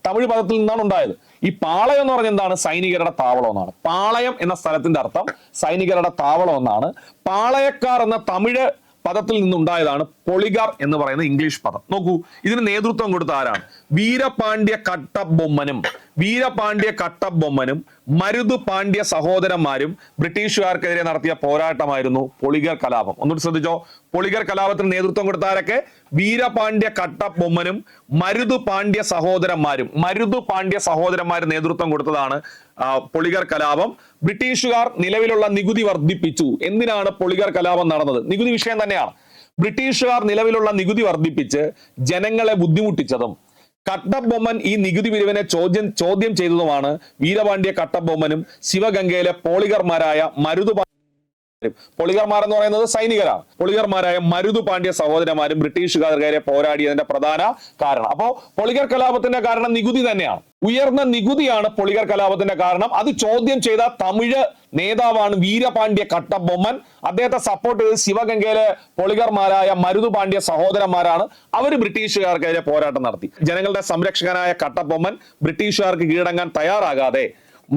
തമിഴ് പദത്തിൽ നിന്നാണ് ഉണ്ടായത്. ഈ പാളയം എന്ന് പറഞ്ഞാൽ എന്താണ്? സൈനികരുടെ താവളം എന്നാണ്. പാളയം എന്ന സ്ഥലത്തിന്റെ അർത്ഥം സൈനികരുടെ താവളം എന്നാണ്. പാളയക്കാർ എന്ന തമിഴ് പദത്തിൽ നിന്നുണ്ടായതാണ് പൊളിഗർ എന്ന് പറയുന്ന ഇംഗ്ലീഷ് പദം. നോക്കൂ, ഇതിന് നേതൃത്വം കൊടുത്ത ആരാണ്? വീരപാണ്ഡ്യ കട്ടബൊമ്മനും മരുതു പാണ്ഡ്യ സഹോദരന്മാരും ബ്രിട്ടീഷുകാർക്കെതിരെ നടത്തിയ പോരാട്ടമായിരുന്നു പൊളിഗർ കലാപം. ഒന്നുകൂടി ശ്രദ്ധിച്ചോ, പൊളിഗർ കലാപത്തിന് നേതൃത്വം കൊടുത്ത ആരൊക്കെ? വീരപാണ്ഡ്യ കട്ടബൊമ്മനും മരുതു പാണ്ഡ്യ സഹോദരന്മാരും നേതൃത്വം കൊടുത്തതാണ് പൊളിഗർ കലാപം. ബ്രിട്ടീഷുകാർ നിലവിലുള്ള നികുതി വർദ്ധിപ്പിച്ചു. എന്തിനാണ് പൊളിഗർ കലാപം നടന്നത്? നികുതി വിഷയം തന്നെയാണ്. ബ്രിട്ടീഷുകാർ നിലവിലുള്ള നികുതി വർദ്ധിപ്പിച്ച് ജനങ്ങളെ ബുദ്ധിമുട്ടിച്ചതും കട്ടബൊമ്മൻ ഈ നികുതി പിരിവിനെ ചോദ്യം ചെയ്തതുമാണ് വീരപാണ്ഡ്യ കട്ടബൊമ്മനും ശിവഗംഗയിലെ പൊളിഗർമാരായ പൊളിഗർമാർ എന്ന് പറയുന്നത് സൈനികരാണ്. പൊളിഗർമാരായ മരുതു പാണ്ഡ്യ സഹോദരന്മാരും ബ്രിട്ടീഷുകാർക്കെതിരെ പോരാടിയതിന്റെ പ്രധാന കാരണം. അപ്പോ പൊളിഗർ കലാപത്തിന്റെ കാരണം നികുതി തന്നെയാണ്. ഉയർന്ന നികുതിയാണ് പൊളിഗർ കലാപത്തിന്റെ കാരണം. അത് ചോദ്യം ചെയ്ത തമിഴ് നേതാവാണ് വീരപാണ്ഡ്യ കട്ടബൊമ്മൻ. അദ്ദേഹത്തെ സപ്പോർട്ട് ചെയ്ത് ശിവഗംഗയിലെ പൊളിഗർമാരായ മരുതു പാണ്ഡ്യ സഹോദരന്മാരാണ്. അവർ ബ്രിട്ടീഷുകാർക്കെതിരെ പോരാട്ടം നടത്തി. ജനങ്ങളുടെ സംരക്ഷകനായ കട്ടബൊമ്മൻ ബ്രിട്ടീഷുകാർക്ക് കീഴടങ്ങാൻ തയ്യാറാകാതെ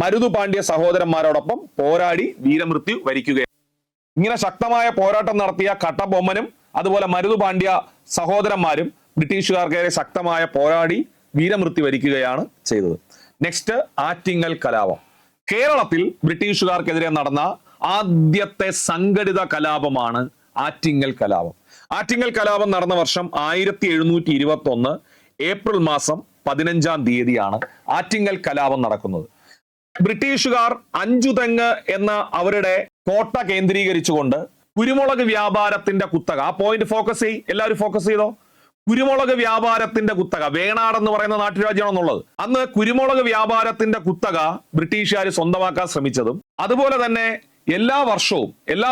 മരുതു പാണ്ഡ്യ സഹോദരന്മാരോടൊപ്പം പോരാടി വീരമൃത്യു വരിക്കുകയാണ്. ഇങ്ങനെ ശക്തമായ പോരാട്ടം നടത്തിയ കട്ടബൊമ്മനും അതുപോലെ മരുതു പാണ്ഡ്യ സഹോദരന്മാരും ബ്രിട്ടീഷുകാർക്കെതിരെ ശക്തമായ പോരാടി വീരമൃത്യു വരിക്കുകയാണ് ചെയ്തത്. നെക്സ്റ്റ്, ആറ്റിങ്ങൽ കലാപം. കേരളത്തിൽ ബ്രിട്ടീഷുകാർക്കെതിരെ നടന്ന ആദ്യത്തെ സംഘടിത കലാപമാണ് ആറ്റിങ്ങൽ കലാപം. ആറ്റിങ്ങൽ കലാപം നടന്ന വർഷം 1721 ഏപ്രിൽ മാസം 15-ാം തീയതിയാണ് ആറ്റിങ്ങൽ കലാപം നടക്കുന്നത്. ബ്രിട്ടീഷുകാർ അഞ്ചുതെങ്ങ് എന്ന അവരുടെ കോട്ട കേന്ദ്രീകരിച്ചുകൊണ്ട് കുരുമുളക് വ്യാപാരത്തിന്റെ കുത്തക, ആ പോയിന്റ് എല്ലാവരും ഫോക്കസ് ചെയ്തോ. കുരുമുളക് വ്യാപാരത്തിന്റെ കുത്തക, വേണാട് എന്ന് പറയുന്ന നാട്ടുരാജ്യമാണെന്നുള്ളത്. അന്ന് കുരുമുളക് വ്യാപാരത്തിന്റെ കുത്തക ബ്രിട്ടീഷുകാർ സ്വന്തമാക്കാൻ ശ്രമിച്ചതും അതുപോലെ തന്നെ എല്ലാ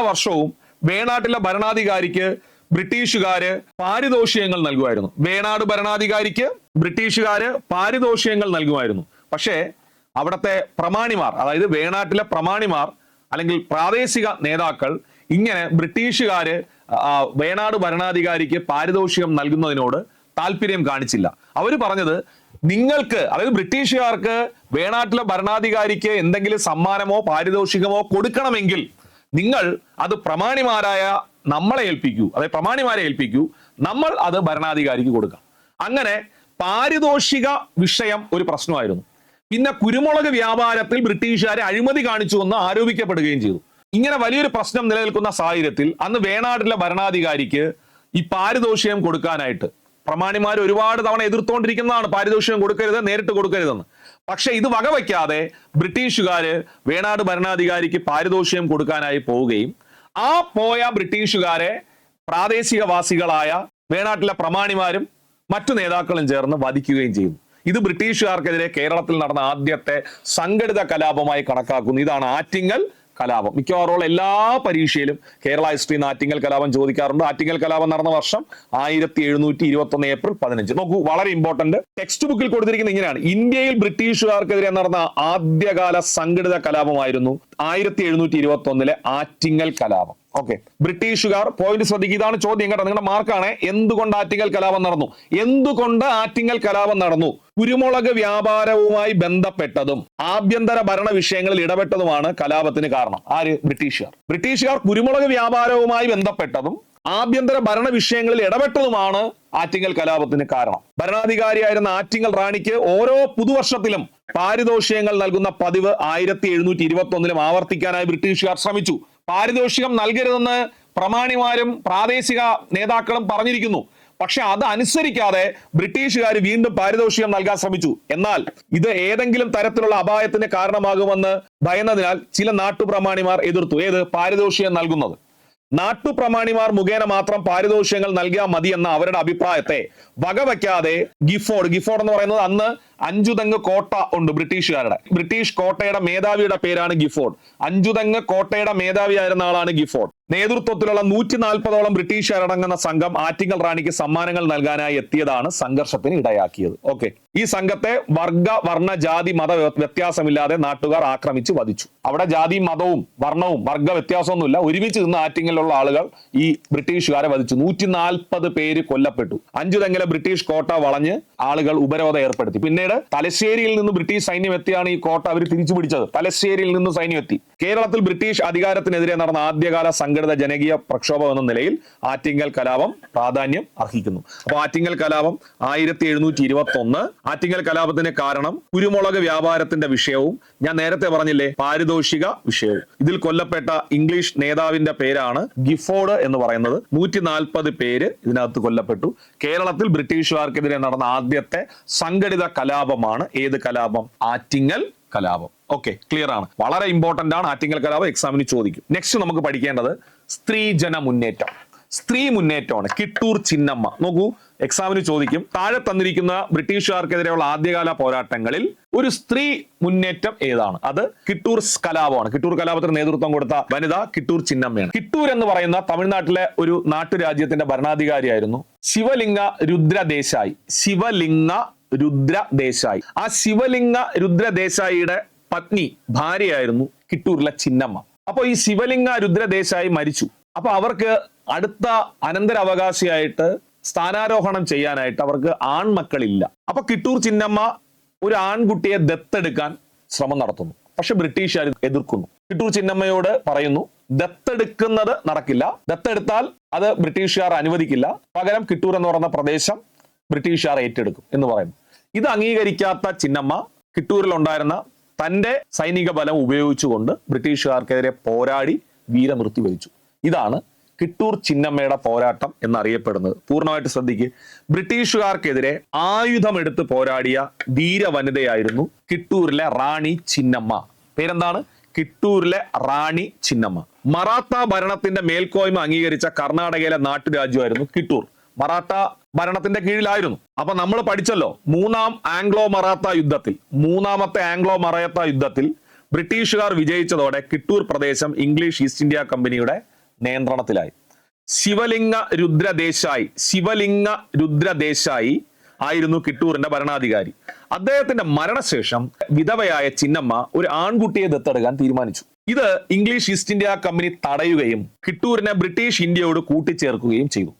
വർഷവും വേണാട്ടിലെ ഭരണാധികാരിക്ക് ബ്രിട്ടീഷുകാര് പാരിതോഷികങ്ങൾ നൽകുമായിരുന്നു. വേണാട് ഭരണാധികാരിക്ക് ബ്രിട്ടീഷുകാര് പാരിതോഷികങ്ങൾ നൽകുമായിരുന്നു. പക്ഷേ അവിടുത്തെ പ്രമാണിമാർ, അതായത് വേണാട്ടിലെ പ്രമാണിമാർ അല്ലെങ്കിൽ പ്രാദേശിക നേതാക്കൾ ഇങ്ങനെ ബ്രിട്ടീഷുകാര് വേണാട് ഭരണാധികാരിക്ക് പാരിതോഷികം നൽകുന്നതിനോട് താല്പര്യം കാണിച്ചില്ല. അവർ പറഞ്ഞത്, നിങ്ങൾക്ക്, അതായത് ബ്രിട്ടീഷുകാർക്ക് വേണാട്ടിലെ ഭരണാധികാരിക്ക് എന്തെങ്കിലും സമ്മാനമോ പാരിതോഷികമോ കൊടുക്കണമെങ്കിൽ നിങ്ങൾ അത് പ്രമാണിമാരെ ഏൽപ്പിക്കൂ, നമ്മൾ അത് ഭരണാധികാരിക്ക് കൊടുക്കാം. അങ്ങനെ പാരിതോഷിക വിഷയം ഒരു പ്രശ്നമായിരുന്നു. പിന്നെ കുരുമുളക് വ്യാപാരത്തിൽ ബ്രിട്ടീഷുകാരെ അഴിമതി കാണിച്ചു എന്ന് ആരോപിക്കപ്പെടുകയും ചെയ്തു. ഇങ്ങനെ വലിയൊരു പ്രശ്നം നിലനിൽക്കുന്ന സാഹചര്യത്തിൽ അന്ന് വേണാടിലെ ഭരണാധികാരിക്ക് ഈ പാരിതോഷികം കൊടുക്കാനായിട്ട് പ്രമാണിമാർ ഒരുപാട് തവണ എതിർത്തുകൊണ്ടിരിക്കുന്നതാണ്, പാരിതോഷികം കൊടുക്കരുത്, നേരിട്ട് കൊടുക്കരുതെന്ന്. പക്ഷെ ഇത് വകവയ്ക്കാതെ ബ്രിട്ടീഷുകാര് വേണാട് ഭരണാധികാരിക്ക് പാരിതോഷികം കൊടുക്കാനായി പോവുകയും ആ പോയ ബ്രിട്ടീഷുകാരെ പ്രാദേശികവാസികളായ വേണാട്ടിലെ പ്രമാണിമാരും മറ്റു നേതാക്കളും ചേർന്ന് വധിക്കുകയും ചെയ്തു. ഇത് ബ്രിട്ടീഷുകാർക്കെതിരെ കേരളത്തിൽ നടന്ന ആദ്യത്തെ സംഘടിത കലാപമായി കണക്കാക്കുന്നു. ഇതാണ് ആറ്റിങ്ങൽ കലാപം. മിക്കവാറും എല്ലാ പരീക്ഷയിലും കേരള ഹിസ്റ്ററിയിൽ ആറ്റിങ്ങൽ കലാപം ചോദിക്കാറുണ്ട്. ആറ്റിങ്ങൽ കലാപം നടന്ന വർഷം 1721 ഏപ്രിൽ 15. നോക്കൂ, വളരെ ഇമ്പോർട്ടന്റ്. ടെക്സ്റ്റ് ബുക്കിൽ കൊടുത്തിരിക്കുന്നത് ഇങ്ങനെയാണ്: ഇന്ത്യയിൽ ബ്രിട്ടീഷുകാർക്കെതിരെ നടന്ന ആദ്യകാല സംഘടിത കലാപമായിരുന്നു 1721 ആറ്റിങ്ങൽ കലാപം. ഓക്കെ, ബ്രിട്ടീഷുകാർ, പോയിന്റ് ശ്രദ്ധിക്കുക, ഇതാണ് ചോദ്യം കേട്ടോ, നിങ്ങളുടെ മാർക്കാണ്. എന്തുകൊണ്ട് ആറ്റിങ്ങൽ കലാപം നടന്നു? കുരുമുളക് വ്യാപാരവുമായി ബന്ധപ്പെട്ടതും ആഭ്യന്തര ഭരണ വിഷയങ്ങളിൽ ഇടപെട്ടതുമാണ് കലാപത്തിന് കാരണം. ആര്? ബ്രിട്ടീഷുകാർ കുരുമുളക് വ്യാപാരവുമായി ബന്ധപ്പെട്ടതും ആഭ്യന്തര ഭരണ വിഷയങ്ങളിൽ ഇടപെട്ടതുമാണ് ആറ്റിങ്ങൽ കലാപത്തിന് കാരണം. ഭരണാധികാരിയായിരുന്ന ആറ്റിങ്ങൽ റാണിക്ക് ഓരോ പുതുവർഷത്തിലും പാരിതോഷികങ്ങൾ നൽകുന്ന പതിവ് 1721 ആവർത്തിക്കാനായി ബ്രിട്ടീഷുകാർ ശ്രമിച്ചു. പാരിതോഷികം നൽകരുതെന്ന് പ്രമാണിമാരും പ്രാദേശിക നേതാക്കളും പറഞ്ഞിരിക്കുന്നു. പക്ഷെ അത് അനുസരിക്കാതെ ബ്രിട്ടീഷുകാർ വീണ്ടും പാരിതോഷികം നൽകാൻ ശ്രമിച്ചു. എന്നാൽ ഇത് ഏതെങ്കിലും തരത്തിലുള്ള അപായത്തിന് കാരണമാകുമെന്ന് ഭയന്നതിനാൽ ചില നാട്ടുപ്രമാണിമാർ എതിർത്തു. പാരിതോഷികം നൽകുന്നത്. നാട്ടുപ്രമാണിമാർ മുഖേന മാത്രം പാരിതോഷികങ്ങൾ നൽകിയാൽ മതി എന്ന അവരുടെ അഭിപ്രായത്തെ വകവയ്ക്കാതെ ഗിഫോർഡ് എന്ന് പറയുന്നത്, അന്ന് അഞ്ചുതെങ്ങ് കോട്ട ഉണ്ട് ബ്രിട്ടീഷുകാരുടെ. ബ്രിട്ടീഷ് കോട്ടയുടെ മേധാവിയുടെ പേരാണ് ഗിഫോർഡ്. അഞ്ചുതെങ്ങ് കോട്ടയുടെ മേധാവിയായിരുന്ന ആളാണ് ഗിഫോർഡ്. നേതൃത്വത്തിലുള്ള 140ഓളം ബ്രിട്ടീഷുകാരടങ്ങുന്ന സംഘം ആറ്റിങ്ങൽ റാണിക്ക് സമ്മാനങ്ങൾ നൽകാനായി എത്തിയതാണ് സംഘർഷത്തിന് ഇടയാക്കിയത്. ഓക്കെ, ഈ സംഘത്തെ വർഗ വർണ്ണ ജാതി മത വ്യത്യാസമില്ലാതെ നാട്ടുകാർ ആക്രമിച്ച് വധിച്ചു. അവിടെ ജാതി മതവും വർണ്ണവും വർഗ വ്യത്യാസമൊന്നുമില്ല, ഒരുമിച്ച് നിന്ന് ആറ്റിങ്ങലുള്ള ആളുകൾ ഈ ബ്രിട്ടീഷുകാരെ വധിച്ചു. 140 പേര് കൊല്ലപ്പെട്ടു. 5 തെങ്ങിലെ ബ്രിട്ടീഷ് കോട്ട വളഞ്ഞ് ആളുകൾ ഉപരോധം ഏർപ്പെടുത്തി. പിന്നീട് തലശ്ശേരിയിൽ നിന്ന് ബ്രിട്ടീഷ് സൈന്യം എത്തിയാണ് ഈ കോട്ട അവർ തിരിച്ചു പിടിച്ചത്. തലശ്ശേരിയിൽ നിന്ന് സൈന്യം എത്തി. കേരളത്തിൽ ബ്രിട്ടീഷ് അധികാരത്തിനെതിരെ നടന്ന ആദ്യകാല സംഘടിത ജനകീയ പ്രക്ഷോഭം എന്ന നിലയിൽ ആറ്റിങ്ങൽ കലാപം പ്രാധാന്യം അർഹിക്കുന്നു. അപ്പൊ ആറ്റിങ്ങൽ കലാപം 1721. ആറ്റിങ്ങൽ കലാപത്തിന് കാരണം കുരുമുളക് വ്യാപാരത്തിന്റെ വിഷയവും ഞാൻ നേരത്തെ പറഞ്ഞില്ലേ പാരിതോഷിക വിഷയവും. ഇതിൽ കൊല്ലപ്പെട്ട ഇംഗ്ലീഷ് നേതാവിന്റെ പേരാണ് ഗിഫോർഡ് എന്ന് പറയുന്നത്. 140 പേര് ഇതിനകത്ത് കൊല്ലപ്പെട്ടു. കേരളത്തിൽ ബ്രിട്ടീഷുകാർക്കെതിരെ നടന്ന ആദ്യത്തെ സംഘടിത കലാപമാണ് ഏത് കലാപം? ആറ്റിങ്ങൽ കലാപം. ഓക്കെ, ക്ലിയർ ആണ്. വളരെ ഇമ്പോർട്ടന്റ് ആണ് ആറ്റിങ്ങൽ കലാപം, എക്സാമിന് ചോദിക്കും. നെക്സ്റ്റ് നമുക്ക് പഠിക്കേണ്ടത് സ്ത്രീജന മുന്നേറ്റം. സ്ത്രീ മുന്നേറ്റമാണ്. കിട്ടൂർ ചിന്നമ്മ. നോക്കൂ, എക്സാമിന് ചോദിക്കും. താഴെ തന്നിരിക്കുന്ന ബ്രിട്ടീഷുകാർക്കെതിരെയുള്ള ആദ്യകാല പോരാട്ടങ്ങളിൽ ഒരു സ്ത്രീ മുന്നേറ്റം ഏതാണ്? അത് കിട്ടൂർ കലാപമാണ്. കിട്ടൂർ കലാപത്തിന് നേതൃത്വം കൊടുത്ത വനിത കിട്ടൂർ ചിന്നമ്മയാണ്. കിട്ടൂർ എന്ന് പറയുന്ന തമിഴ്നാട്ടിലെ ഒരു നാട്ടുരാജ്യത്തിന്റെ ഭരണാധികാരിയായിരുന്നു ശിവലിംഗ രുദ്രദേശായി. ശിവലിംഗ രുദ്രദേശായി. ആ ശിവലിംഗ രുദ്രദേശായിയുടെ പത്നി, ഭാര്യയായിരുന്നു കിട്ടൂരിലെ ചിന്നമ്മ. അപ്പൊ ഈ ശിവലിംഗ രുദ്രദേശായി മരിച്ചു. അപ്പൊ അവർക്ക് അടുത്ത അനന്തരാവകാശിയായിട്ട് സ്ഥാനാരോഹണം ചെയ്യാനായിട്ട് അവർക്ക് ആൺമക്കളില്ല. അപ്പൊ കിട്ടൂർ ചിന്നമ്മ ഒരു ആൺകുട്ടിയെ ദത്തെടുക്കാൻ ശ്രമം നടത്തുന്നു. പക്ഷെ ബ്രിട്ടീഷുകാർ എതിർക്കുന്നു. കിട്ടൂർ ചിന്നമ്മയോട് പറയുന്നു, ദത്തെടുക്കുന്നത് നടക്കില്ല, ദത്തെടുത്താൽ അത് ബ്രിട്ടീഷുകാർ അനുവദിക്കില്ല, പകരം കിട്ടൂർ എന്ന് പറയുന്ന പ്രദേശം ബ്രിട്ടീഷുകാർ ഏറ്റെടുക്കും എന്ന് പറയുന്നു. ഇത് അംഗീകരിക്കാത്ത ചിന്നമ്മ കിട്ടൂരിൽ ഉണ്ടായിരുന്ന തന്റെ സൈനിക ബലം ഉപയോഗിച്ചുകൊണ്ട് ബ്രിട്ടീഷുകാർക്കെതിരെ പോരാടി വീരമൃത്യു വരിച്ചു. ഇതാണ് കിട്ടൂർ ചിന്നമ്മയുടെ പോരാട്ടം എന്നറിയപ്പെടുന്നത്. പൂർണ്ണമായിട്ട് ശ്രദ്ധിക്കുക. ബ്രിട്ടീഷുകാർക്കെതിരെ ആയുധമെടുത്ത് പോരാടിയ ധീര വനിതയായിരുന്നു കിട്ടൂരിലെ റാണി ചിന്നമ്മ. പേരെന്താണ്? കിട്ടൂരിലെ റാണി ചിന്നമ്മ. മറാത്ത ഭരണത്തിന്റെ മേൽക്കോയ്മ അംഗീകരിച്ച കർണാടകയിലെ നാട്ടുരാജ്യമായിരുന്നു കിട്ടൂർ. മറാത്ത ഭരണത്തിന്റെ കീഴിലായിരുന്നു. അപ്പൊ നമ്മൾ പഠിച്ചല്ലോ, മൂന്നാമത്തെ ആംഗ്ലോ മറാത്ത യുദ്ധത്തിൽ ബ്രിട്ടീഷുകാർ വിജയിച്ചതോടെ കിട്ടൂർ പ്രദേശം ഇംഗ്ലീഷ് ഈസ്റ്റ് ഇന്ത്യ കമ്പനിയുടെ നിയന്ത്രണത്തിലായി. ശിവലിംഗ രുദ്രദേശായി ആയിരുന്നു കിട്ടൂരിന്റെ ഭരണാധികാരി. അദ്ദേഹത്തിന്റെ മരണശേഷം വിധവയായ ചിന്നമ്മ ഒരു ആൺകുട്ടിയെ ദത്തെടുക്കാൻ തീരുമാനിച്ചു. ഇത് ഇംഗ്ലീഷ് ഈസ്റ്റ് ഇന്ത്യ കമ്പനി തടയുകയും കിട്ടൂരിനെ ബ്രിട്ടീഷ് ഇന്ത്യയോട് കൂട്ടിച്ചേർക്കുകയും ചെയ്തു.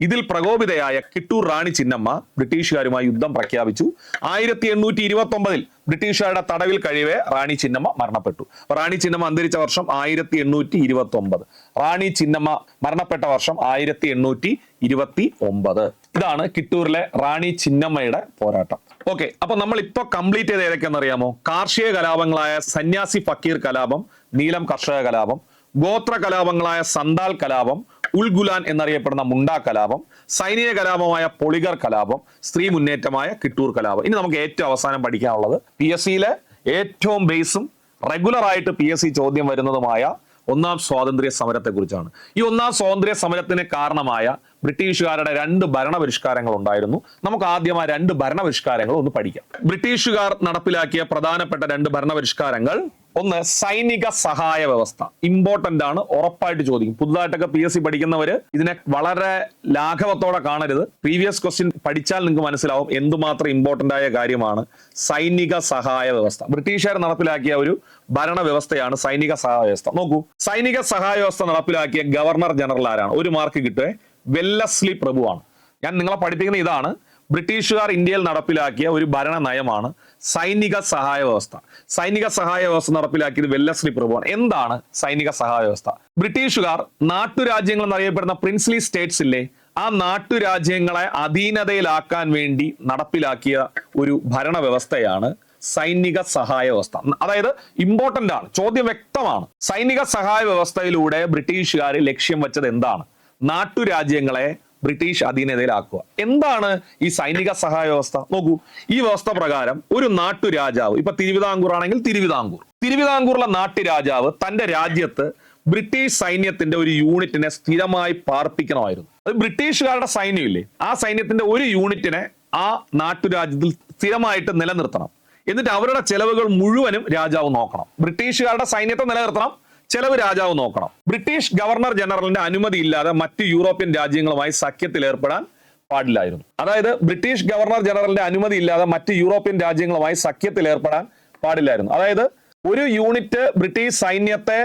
ഇതിൽ പ്രകോപിതയായ കിട്ടൂർ റാണി ചിന്നമ്മ ബ്രിട്ടീഷുകാരുമായി യുദ്ധം പ്രഖ്യാപിച്ചു. 1829 ബ്രിട്ടീഷുകാരുടെ തടവിൽ കഴിയവേ റാണി ചിന്നമ്മ മരണപ്പെട്ടു. റാണി ചിന്നമ്മ അന്തരിച്ച വർഷം 1829. റാണി ചിന്നമ്മ മരണപ്പെട്ട വർഷം 1829. ഇതാണ് കിട്ടൂരിലെ റാണി ചിന്നമ്മയുടെ പോരാട്ടം. ഓക്കെ, അപ്പൊ നമ്മൾ ഇപ്പൊ കംപ്ലീറ്റ് ചെയ്ത് ഏതൊക്കെയാണെന്ന് അറിയാമോ? കാർഷിക കലാപങ്ങളായ സന്യാസി ഫക്കീർ കലാപം, നീലം കർഷക കലാപം, ഗോത്ര കലാപങ്ങളായ സന്താൽ കലാപം, ഉൾഗുലാൻ എന്നറിയപ്പെടുന്ന മുണ്ടാ കലാപം, സൈനിക കലാപമായ പൊളിഗർ കലാപം, സ്ത്രീ മുന്നേറ്റമായ കിട്ടൂർ കലാപം. ഇനി നമുക്ക് ഏറ്റവും അവസാനം പഠിക്കാനുള്ളത് PSCയിലെ ഏറ്റവും ബേസും റെഗുലർ ആയിട്ട് PSC ചോദ്യം വരുന്നതുമായ ഒന്നാം സ്വാതന്ത്ര്യ സമരത്തെ കുറിച്ചാണ്. ഈ ഒന്നാം സ്വാതന്ത്ര്യ സമരത്തിന് കാരണമായ ബ്രിട്ടീഷുകാരുടെ 2 ഭരണപരിഷ്കാരങ്ങൾ ഉണ്ടായിരുന്നു. നമുക്ക് ആദ്യം ആ 2 ഭരണപരിഷ്കാരങ്ങൾ ഒന്ന് പഠിക്കാം. ബ്രിട്ടീഷുകാർ നടപ്പിലാക്കിയ പ്രധാനപ്പെട്ട 2 ഭരണപരിഷ്കാരങ്ങൾ. ഒന്ന്, സൈനിക സഹായ വ്യവസ്ഥ. ഇമ്പോർട്ടന്റ് ആണ്, ഉറപ്പായിട്ട് ചോദിക്കും. പുതുതായിട്ടൊക്കെ PSC പഠിക്കുന്നവര് ഇതിനെ വളരെ ലാഘവത്തോടെ കാണരുത്. പ്രീവിയസ് ക്വസ്റ്റ്യൻ പഠിച്ചാൽ നിങ്ങൾക്ക് മനസ്സിലാവും എന്തുമാത്രം ഇമ്പോർട്ടന്റ് ആയ കാര്യമാണ് സൈനിക സഹായ വ്യവസ്ഥ. ബ്രിട്ടീഷുകാർ നടപ്പിലാക്കിയ ഒരു ഭരണ വ്യവസ്ഥയാണ് സൈനിക സഹായ വ്യവസ്ഥ. നോക്കൂ, സൈനിക സഹായ വ്യവസ്ഥ നടപ്പിലാക്കിയ ഗവർണർ ജനറൽ ആരാണ്? 1 മാർക്ക് കിട്ടുവേ. വെല്ലസ്ലി പ്രഭുവാണ്. ഞാൻ നിങ്ങളെ പഠിപ്പിക്കുന്ന ഇതാണ്. ബ്രിട്ടീഷുകാർ ഇന്ത്യയിൽ നടപ്പിലാക്കിയ ഒരു ഭരണ നയമാണ് സൈനിക സഹായ വ്യവസ്ഥ. സൈനിക സഹായ വ്യവസ്ഥ നടപ്പിലാക്കിയത് വെല്ലസ്ലി പ്രഭുവാണ്. എന്താണ് സൈനിക സഹായ വ്യവസ്ഥ? ബ്രിട്ടീഷുകാർ നാട്ടുരാജ്യങ്ങൾ എന്നറിയപ്പെടുന്ന പ്രിൻസ്ലി സ്റ്റേറ്റ്സ് ഇല്ലേ, ആ നാട്ടുരാജ്യങ്ങളെ അധീനതയിലാക്കാൻ വേണ്ടി നടപ്പിലാക്കിയ ഒരു ഭരണ വ്യവസ്ഥയാണ് സൈനിക സഹായ വ്യവസ്ഥ. അതായത് ഇമ്പോർട്ടന്റ് ആണ്, ചോദ്യം വ്യക്തമാണ്. സൈനിക സഹായ വ്യവസ്ഥയിലൂടെ ബ്രിട്ടീഷുകാർ ലക്ഷ്യം വെച്ചത് എന്താണ്? നാട്ടുരാജ്യങ്ങളെ ബ്രിട്ടീഷ് അധീനതയിലാക്കുക. എന്താണ് ഈ സൈനിക സഹായ വ്യവസ്ഥ? നോക്കൂ, ഈ വ്യവസ്ഥ പ്രകാരം ഒരു നാട്ടുരാജാവ്, ഇപ്പൊ തിരുവിതാംകൂർ ആണെങ്കിൽ തിരുവിതാംകൂറിലെ നാട്ടുരാജാവ് തന്റെ രാജ്യത്ത് ബ്രിട്ടീഷ് സൈന്യത്തിന്റെ ഒരു യൂണിറ്റിനെ സ്ഥിരമായി പാർപ്പിക്കണമായിരുന്നു. അത് ബ്രിട്ടീഷുകാരുടെ സൈന്യമില്ലേ, ആ സൈന്യത്തിന്റെ ഒരു യൂണിറ്റിനെ ആ നാട്ടുരാജ്യത്തിൽ സ്ഥിരമായിട്ട് നിലനിർത്തണം. എന്നിട്ട് അവരുടെ ചെലവുകൾ മുഴുവനും രാജാവ് നോക്കണം. ബ്രിട്ടീഷുകാരുടെ സൈന്യത്തെ നിലനിർത്തണം, ചെലവ് രാജാവ് നോക്കണം. ബ്രിട്ടീഷ് ഗവർണർ ജനറലിന്റെ അനുമതി ഇല്ലാതെ മറ്റു യൂറോപ്യൻ രാജ്യങ്ങളുമായി സഖ്യത്തിൽ ഏർപ്പെടാൻ പാടില്ലായിരുന്നു. അതായത് ബ്രിട്ടീഷ് ഗവർണർ ജനറലിന്റെ അനുമതി ഇല്ലാതെ മറ്റ് യൂറോപ്യൻ രാജ്യങ്ങളുമായി സഖ്യത്തിൽ ഏർപ്പെടാൻ പാടില്ലായിരുന്നു. അതായത് ഒരു യൂണിറ്റ് ബ്രിട്ടീഷ് സൈന്യത്തെ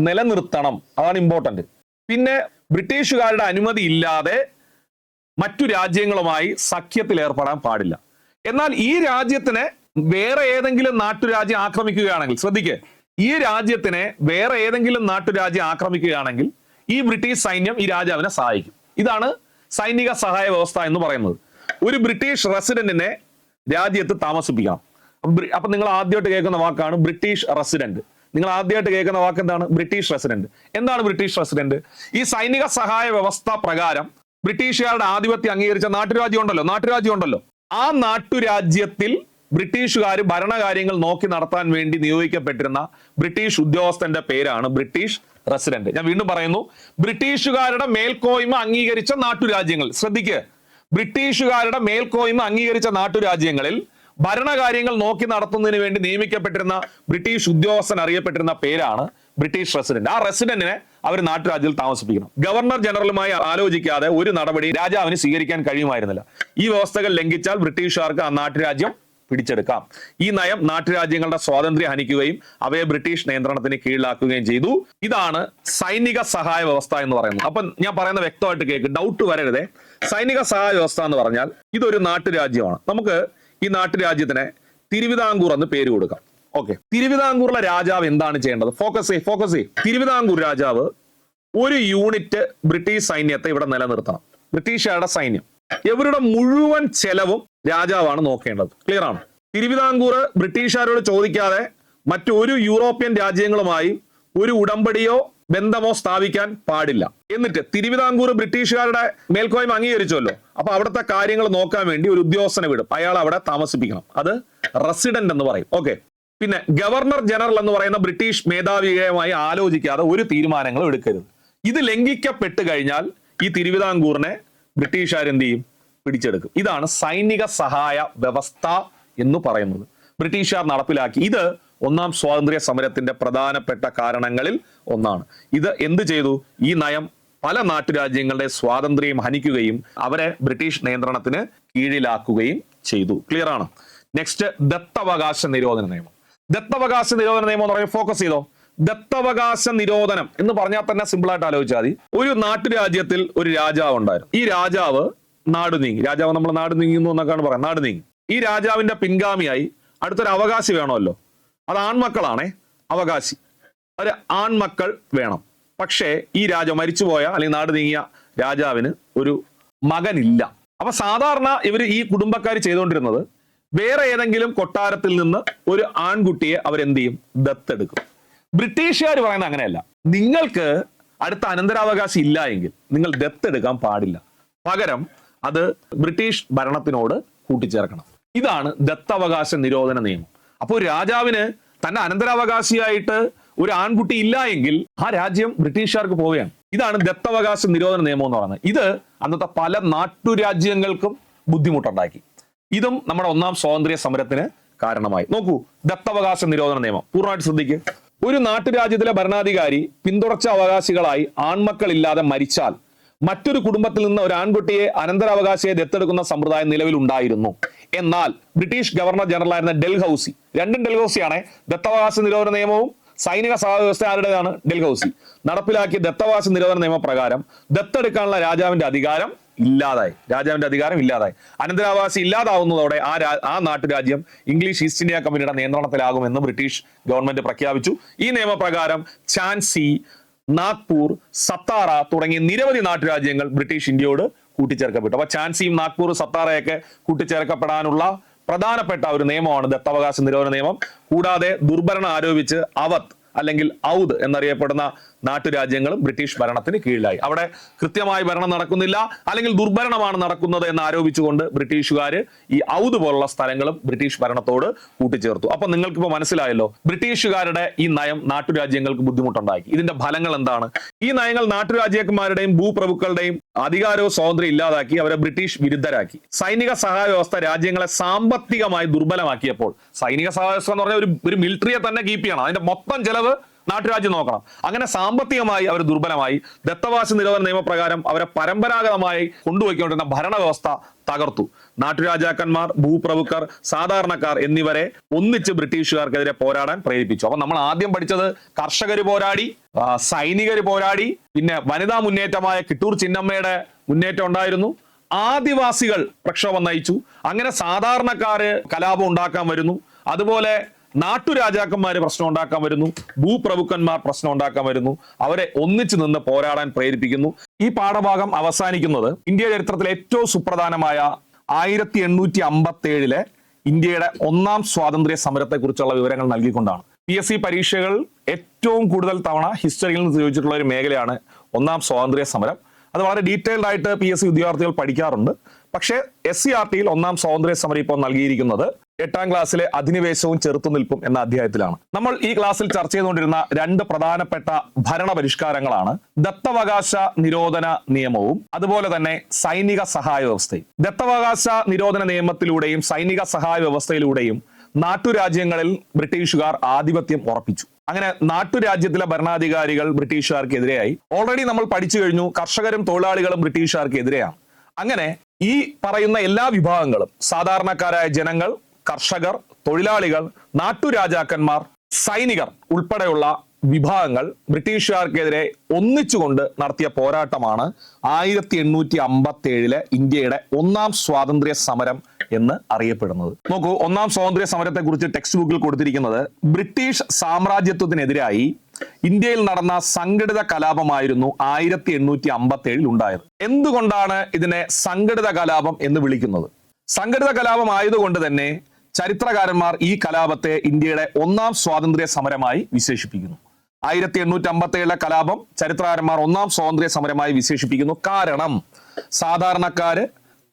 നിലനിർത്തണം, അതാണ് ഇമ്പോർട്ടന്റ്. പിന്നെ ബ്രിട്ടീഷുകാരുടെ അനുമതി ഇല്ലാതെ മറ്റു രാജ്യങ്ങളുമായി സഖ്യത്തിൽ ഏർപ്പെടാൻ പാടില്ല. എന്നാൽ ഈ രാജ്യത്തിനെ വേറെ ഏതെങ്കിലും നാട്ടുരാജ്യം ആക്രമിക്കുകയാണെങ്കിൽ, ശ്രദ്ധിക്കുക, ഈ രാജ്യത്തിനെ വേറെ ഏതെങ്കിലും നാട്ടുരാജ്യം ആക്രമിക്കുകയാണെങ്കിൽ ഈ ബ്രിട്ടീഷ് സൈന്യം ഈ രാജാവിനെ സഹായിക്കും. ഇതാണ് സൈനിക സഹായ വ്യവസ്ഥ എന്ന് പറയുന്നത്. ഒരു ബ്രിട്ടീഷ് റെസിഡന്റിനെ രാജ്യത്ത് താമസിപ്പിക്കണം. അപ്പൊ നിങ്ങൾ ആദ്യമായിട്ട് കേൾക്കുന്ന വാക്കാണ് ബ്രിട്ടീഷ് റെസിഡന്റ്. നിങ്ങൾ ആദ്യമായിട്ട് കേൾക്കുന്ന വാക്ക് എന്താണ്? British resident. എന്താണ് ബ്രിട്ടീഷ് റെസിഡന്റ്? ഈ സൈനിക സഹായ വ്യവസ്ഥ പ്രകാരം ബ്രിട്ടീഷുകാരുടെ ആധിപത്യം അംഗീകരിച്ച നാട്ടുരാജ്യം ഉണ്ടല്ലോ, ആ നാട്ടുരാജ്യത്തിൽ ബ്രിട്ടീഷുകാർ ഭരണകാര്യങ്ങൾ നോക്കി നടത്താൻ വേണ്ടി നിയോഗിക്കപ്പെട്ടിരുന്ന ബ്രിട്ടീഷ് ഉദ്യോഗസ്ഥന്റെ പേരാണ് ബ്രിട്ടീഷ് റെസിഡന്റ്. ഞാൻ വീണ്ടും പറയുന്നു, ബ്രിട്ടീഷുകാരുടെ മേൽക്കോയ്മ അംഗീകരിച്ച നാട്ടുരാജ്യങ്ങൾ, ശ്രദ്ധിക്കുക, ബ്രിട്ടീഷുകാരുടെ മേൽക്കോയ്മ അംഗീകരിച്ച നാട്ടുരാജ്യങ്ങളിൽ ഭരണകാര്യങ്ങൾ നോക്കി നടത്തുന്നതിന് വേണ്ടി നിയമിക്കപ്പെട്ടിരുന്ന ബ്രിട്ടീഷ് ഉദ്യോഗസ്ഥൻ അറിയപ്പെട്ടിരുന്ന പേരാണ് ബ്രിട്ടീഷ് റെസിഡന്റ്. ആ റെസിഡന്റിനെ അവർ നാട്ടുരാജ്യത്തിൽ താമസിപ്പിക്കണം. ഗവർണർ ജനറലുമായി ആലോചിക്കാതെ ഒരു നടപടി രാജാവിന് സ്വീകരിക്കാൻ കഴിയുമായിരുന്നില്ല. ഈ വ്യവസ്ഥകൾ ലംഘിച്ചാൽ ബ്രിട്ടീഷുകാർക്ക് ആ നാട്ടുരാജ്യം പിടിച്ചെടുക്കാം. ഈ നയം നാട്ടുരാജ്യങ്ങളുടെ സ്വാതന്ത്ര്യം ഹനിക്കുകയും അവയെ ബ്രിട്ടീഷ് നിയന്ത്രണത്തിന് കീഴിലാക്കുകയും ചെയ്തു. ഇതാണ് സൈനിക സഹായ വ്യവസ്ഥ എന്ന് പറയുന്നത്. അപ്പൊ ഞാൻ പറയുന്ന വ്യക്തമായിട്ട് കേൾക്ക്, ഡൗട്ട് വരരുതേ. സൈനിക സഹായ വ്യവസ്ഥ എന്ന് പറഞ്ഞാൽ ഇതൊരു നാട്ടുരാജ്യമാണ്. നമുക്ക് ഈ നാട്ടുരാജ്യത്തിന് തിരുവിതാംകൂർ എന്ന് പേര് കൊടുക്കാം. ഓക്കെ, തിരുവിതാംകൂറിലെ രാജാവ് എന്താണ് ചെയ്യേണ്ടത്? ഫോക്കസ് ചെയ്യ്. തിരുവിതാംകൂർ രാജാവ് ഒരു യൂണിറ്റ് ബ്രിട്ടീഷ് സൈന്യത്തെ ഇവിടെ നിലനിർത്തണം. ബ്രിട്ടീഷുകാരുടെ സൈന്യം, ഇവരുടെ മുഴുവൻ ചെലവും രാജാവാണ് നോക്കേണ്ടത്. ക്ലിയർ ആണ്? തിരുവിതാംകൂർ ബ്രിട്ടീഷുകാരോട് ചോദിക്കാതെ മറ്റൊരു യൂറോപ്യൻ രാജ്യങ്ങളുമായി ഒരു ഉടമ്പടിയോ ബന്ധമോ സ്ഥാപിക്കാൻ പാടില്ല. എന്നിട്ട് തിരുവിതാംകൂർ ബ്രിട്ടീഷുകാരുടെ മേൽക്കോയ്മ അംഗീകരിച്ചല്ലോ, അപ്പൊ അവിടുത്തെ കാര്യങ്ങൾ നോക്കാൻ വേണ്ടി ഒരു ഉദ്യോഗസ്ഥനെ വിടും. അയാൾ അവിടെ താമസിപ്പിക്കണം. അത് റെസിഡന്റ് എന്ന് പറയും. ഓക്കെ. പിന്നെ ഗവർണർ ജനറൽ എന്ന് പറയുന്ന ബ്രിട്ടീഷ് മേധാവിയുമായി ആലോചിക്കാതെ ഒരു തീരുമാനങ്ങളും എടുക്കരുത്. ഇത് ലംഘിക്കപ്പെട്ട് കഴിഞ്ഞാൽ ഈ തിരുവിതാംകൂറിനെ ബ്രിട്ടീഷുകാർ എന്ത് ചെയ്യും? പിടിച്ചെടുക്കും. ഇതാണ് സൈനിക സഹായ വ്യവസ്ഥ എന്ന് പറയുന്നത്. ബ്രിട്ടീഷുകാർ നടപ്പിലാക്കി. ഇത് ഒന്നാം സ്വാതന്ത്ര്യ സമരത്തിന്റെ പ്രധാനപ്പെട്ട കാരണങ്ങളിൽ ഒന്നാണ്. ഇത് എന്ത് ചെയ്തു? ഈ നയം പല നാട്ടുരാജ്യങ്ങളുടെ സ്വാതന്ത്ര്യം ഹനിക്കുകയും അവരെ ബ്രിട്ടീഷ് നിയന്ത്രണത്തിന് കീഴിലാക്കുകയും ചെയ്തു. ക്ലിയർ ആണ്? നെക്സ്റ്റ്, ദത്തവകാശ നിരോധന നിയമം. ദത്തവകാശ നിരോധന നിയമം എന്ന് പറയുമ്പോൾ ഫോക്കസ് ചെയ്തോ. ദത്തവകാശ നിരോധനം എന്ന് പറഞ്ഞാൽ തന്നെ സിമ്പിൾ ആയിട്ട് ആലോചിച്ചാൽ മതി. ഒരു നാട്ടുരാജ്യത്തിൽ ഒരു രാജാവ് ഉണ്ടായിരുന്നു. ഈ രാജാവ് നാട് നീങ്ങി. രാജാവ് നമ്മൾ നാട് നീങ്ങുന്നു എന്നൊക്കെയാണ് പറയുന്നത്. നാട് നീങ്ങി. ഈ രാജാവിന്റെ പിൻഗാമിയായി അടുത്തൊരു അവകാശി വേണമല്ലോ. അത് ആൺമക്കളാണേ അവകാശി. ഒരു ആൺമക്കൾ വേണം. പക്ഷേ ഈ മരിച്ചുപോയ അല്ലെങ്കിൽ നാട് നീങ്ങിയ രാജാവിന് ഒരു മകനില്ല. അപ്പൊ സാധാരണ ഇവർ ഈ കുടുംബക്കാർ ചെയ്തുകൊണ്ടിരുന്നത് വേറെ ഏതെങ്കിലും കൊട്ടാരത്തിൽ നിന്ന് ഒരു ആൺകുട്ടിയെ അവരെന്ത് ചെയ്യും? ദത്തെടുക്കും. ബ്രിട്ടീഷുകാർ പറയുന്നത് അങ്ങനെയല്ല. നിങ്ങൾക്ക് അടുത്ത അനന്തരാവകാശി ഇല്ല എങ്കിൽ നിങ്ങൾ ദത്തെടുക്കാൻ പാടില്ല. പകരം അത് ബ്രിട്ടീഷ് ഭരണത്തിനോട് കൂട്ടിച്ചേർക്കണം. ഇതാണ് ദത്തവകാശ നിരോധന നിയമം. അപ്പോൾ രാജാവിന് തന്റെ അനന്തരാവകാശിയായിട്ട് ഒരു ആൺകുട്ടി ഇല്ല എങ്കിൽ ആ രാജ്യം ബ്രിട്ടീഷുകാർക്ക് പോവുകയാണ്. ഇതാണ് ദത്തവകാശ നിരോധന നിയമം എന്ന് പറയുന്നത്. ഇത് അന്നത്തെ പല നാട്ടുരാജ്യങ്ങൾക്കും ബുദ്ധിമുട്ടുണ്ടാക്കി. ഇതും നമ്മുടെ ഒന്നാം സ്വാതന്ത്ര്യ സമരത്തിന് കാരണമായി. നോക്കൂ, ദത്തവകാശ നിരോധന നിയമം പൂർണ്ണമായിട്ട് ശ്രദ്ധിക്കുക. ഒരു നാട്ടുരാജ്യത്തിലെ ഭരണാധികാരി പിന്തുടർച്ച അവകാശികളായി ആൺമക്കൾ ഇല്ലാതെ മരിച്ചാൽ മറ്റൊരു കുടുംബത്തിൽ നിന്ന് ഒരു ആൺകുട്ടിയെ അനന്തരാവകാശിയെ ദത്തെടുക്കുന്ന സമ്പ്രദായം നിലവിലുണ്ടായിരുന്നു. എന്നാൽ ബ്രിട്ടീഷ് ഗവർണർ ജനറൽ ആയിരുന്ന ഡൽഹൌസി, രണ്ടും ഡൽഹൌസിയാണ്, ദത്തവകാശ നിരോധന നിയമവും സൈനിക സഹായ വ്യവസ്ഥ ആരുടേതാണ്? ഡൽഹൌസി നടപ്പിലാക്കിയ ദത്തവകാശ നിരോധന നിയമപ്രകാരം ദത്തെടുക്കാനുള്ള രാജാവിന്റെ അധികാരം ഇല്ലാതായി. അനന്തരാവകാശി ഇല്ലാതാവുന്നതോടെ ആ നാട്ടുരാജ്യം ഇംഗ്ലീഷ് ഈസ്റ്റ് ഇന്ത്യ കമ്പനിയുടെ നിയന്ത്രണത്തിലാകുമെന്ന് ബ്രിട്ടീഷ് ഗവൺമെന്റ് പ്രഖ്യാപിച്ചു. ഈ നിയമപ്രകാരം ഝാൻസി, നാഗ്പൂർ, സത്താറ തുടങ്ങിയ നിരവധി നാട്ടുരാജ്യങ്ങൾ ബ്രിട്ടീഷ് ഇന്ത്യയോട് കൂട്ടിച്ചേർക്കപ്പെട്ടു. അപ്പൊ ഝാൻസിയും നാഗ്പൂർ, സത്താറയൊക്കെ കൂട്ടിച്ചേർക്കപ്പെടാനുള്ള പ്രധാനപ്പെട്ട ഒരു നിയമമാണ് ദത്തവകാശ നിരോധന നിയമം. കൂടാതെ ദുർഭരണം ആരോപിച്ച് അവധ് അല്ലെങ്കിൽ ഔദ് എന്നറിയപ്പെടുന്ന നാട്ടുരാജ്യങ്ങളും ബ്രിട്ടീഷ് ഭരണത്തിന് കീഴിലായി. അവിടെ കൃത്യമായി ഭരണം നടക്കുന്നില്ല, അല്ലെങ്കിൽ ദുർഭരണമാണ് നടക്കുന്നത് എന്ന് ആരോപിച്ചുകൊണ്ട് ബ്രിട്ടീഷുകാർ ഈ ഔദ് പോലുള്ള സ്ഥലങ്ങളും ബ്രിട്ടീഷ് ഭരണത്തോട് കൂട്ടിച്ചേർത്തു. അപ്പൊ നിങ്ങൾക്കിപ്പോ മനസ്സിലായല്ലോ, ബ്രിട്ടീഷുകാരുടെ ഈ നയം നാട്ടുരാജ്യങ്ങൾക്ക് ബുദ്ധിമുട്ടുണ്ടാക്കി. ഇതിന്റെ ഫലങ്ങൾ എന്താണ്? ഈ നയങ്ങൾ നാട്ടുരാജ്യക്കാരുടെയും ഭൂപ്രഭുക്കളുടെയും അധികാരവും സ്വാതന്ത്ര്യം ഇല്ലാതാക്കി, അവരെ ബ്രിട്ടീഷ് വിരുദ്ധരാക്കി. സൈനിക സഹായ വ്യവസ്ഥ രാജ്യങ്ങളെ സാമ്പത്തികമായി ദുർബലമാക്കിയപ്പോൾ, സൈനിക സഹായ വ്യവസ്ഥ എന്ന് പറഞ്ഞാൽ ഒരു മിലിറ്ററിയെ തന്നെ കീപ്പ് ചെയ്യണം, അതിന്റെ മൊത്തം ചെലവ് നാട്ടുരാജ്യം നോക്കണം. അങ്ങനെ സാമ്പത്തികമായി അവർ ദുർബലമായി. ദത്തവാസ നിരോധന നിയമപ്രകാരം അവരെ പരമ്പരാഗതമായി കൊണ്ടുപോയിക്കൊണ്ടിരുന്ന ഭരണവ്യവസ്ഥ തകർത്തു. നാട്ടുരാജാക്കന്മാർ, ഭൂപ്രഭുക്കർ, സാധാരണക്കാർ എന്നിവരെ ഒന്നിച്ച് ബ്രിട്ടീഷുകാർക്കെതിരെ പോരാടാൻ പ്രേരിപ്പിച്ചു. അപ്പൊ നമ്മൾ ആദ്യം പഠിച്ചത് കർഷകർ പോരാടി, സൈനികർ പോരാടി, പിന്നെ വനിതാ മുന്നേറ്റമായ കിട്ടൂർ ചിന്നമ്മയുടെ മുന്നേറ്റം ഉണ്ടായിരുന്നു, ആദിവാസികൾ പ്രക്ഷോഭം നയിച്ചു, അങ്ങനെ സാധാരണക്കാര് കലാപം ഉണ്ടാക്കാൻ വരുന്നു, അതുപോലെ നാട്ടുരാജാക്കന്മാര് പ്രശ്നം ഉണ്ടാക്കാൻ വരുന്നു, ഭൂപ്രഭുക്കന്മാർ പ്രശ്നം ഉണ്ടാക്കാൻ വരുന്നു, അവരെ ഒന്നിച്ചു നിന്ന് പോരാടാൻ പ്രേരിപ്പിക്കുന്നു. ഈ പാഠഭാഗം അവസാനിക്കുന്നത് ഇന്ത്യ ചരിത്രത്തിലെ ഏറ്റവും സുപ്രധാനമായ 1857 ഇന്ത്യയുടെ ഒന്നാം സ്വാതന്ത്ര്യ സമരത്തെക്കുറിച്ചുള്ള വിവരങ്ങൾ നൽകിക്കൊണ്ടാണ്. PSC പരീക്ഷകൾ ഏറ്റവും കൂടുതൽ തവണ ഹിസ്റ്ററിയിൽ നിന്ന് ചോദിച്ചിട്ടുള്ള ഒരു മേഖലയാണ് ഒന്നാം സ്വാതന്ത്ര്യ സമരം. അത് വളരെ ഡീറ്റെയിൽഡ് ആയിട്ട് PSC ഉദ്യോഗാർത്ഥികൾ പഠിക്കാറുണ്ട്. പക്ഷേ SCERT-യിൽ ഒന്നാം സ്വാതന്ത്ര്യ സമരം ഇപ്പോൾ നൽകിയിരിക്കുന്നത് 8ാം ക്ലാസ്സിലെ അധിനിവേശവും ചെറുത്തുനിൽപ്പും എന്ന അധ്യായത്തിലാണ്. നമ്മൾ ഈ ക്ലാസ്സിൽ ചർച്ച ചെയ്തുകൊണ്ടിരുന്ന രണ്ട് പ്രധാനപ്പെട്ട ഭരണ പരിഷ്കാരങ്ങളാണ് ദത്തവകാശ നിരോധന നിയമവും അതുപോലെ തന്നെ സൈനിക സഹായ വ്യവസ്ഥയും. ദത്തവകാശ നിരോധന നിയമത്തിലൂടെയും സൈനിക സഹായ വ്യവസ്ഥയിലൂടെയും നാട്ടുരാജ്യങ്ങളിൽ ബ്രിട്ടീഷുകാർ ആധിപത്യം ഉറപ്പിച്ചു. അങ്ങനെ നാട്ടുരാജ്യത്തിലെ ഭരണാധികാരികൾ ബ്രിട്ടീഷുകാർക്കെതിരെയായി. ഓൾറെഡി നമ്മൾ പഠിച്ചു കഴിഞ്ഞു, കർഷകരും തൊഴിലാളികളും ബ്രിട്ടീഷുകാർക്കെതിരെയാണ്. അങ്ങനെ ഈ പറയുന്ന എല്ലാ വിഭാഗങ്ങളും, സാധാരണക്കാരായ ജനങ്ങൾ, കർഷകർ, തൊഴിലാളികൾ, നാട്ടുരാജാക്കന്മാർ, സൈനികർ ഉൾപ്പെടെയുള്ള വിഭാഗങ്ങൾ ബ്രിട്ടീഷുകാർക്കെതിരെ ഒന്നിച്ചുകൊണ്ട് നടത്തിയ പോരാട്ടമാണ് 1857 ഇന്ത്യയുടെ ഒന്നാം സ്വാതന്ത്ര്യ സമരം എന്ന് അറിയപ്പെടുന്നത്. നോക്കൂ, ഒന്നാം സ്വാതന്ത്ര്യ സമരത്തെ കുറിച്ച് ടെക്സ്റ്റ് ബുക്കിൽ കൊടുത്തിരിക്കുന്നത് ബ്രിട്ടീഷ് സാമ്രാജ്യത്വത്തിനെതിരായി ഇന്ത്യയിൽ നടന്ന സംഘടിത കലാപമായിരുന്നു 1857 ഉണ്ടായത്. എന്തുകൊണ്ടാണ് ഇതിനെ സംഘടിത കലാപം എന്ന് വിളിക്കുന്നത്? സംഘടിത കലാപം ആയതുകൊണ്ട് തന്നെ ചരിത്രകാരന്മാർ ഈ കലാപത്തെ ഇന്ത്യയുടെ ഒന്നാം സ്വാതന്ത്ര്യ സമരമായി വിശേഷിപ്പിക്കുന്നു. 1857 കലാപം ചരിത്രകാരന്മാർ ഒന്നാം സ്വാതന്ത്ര്യ സമരമായി വിശേഷിപ്പിക്കുന്നു. കാരണം സാധാരണക്കാര്,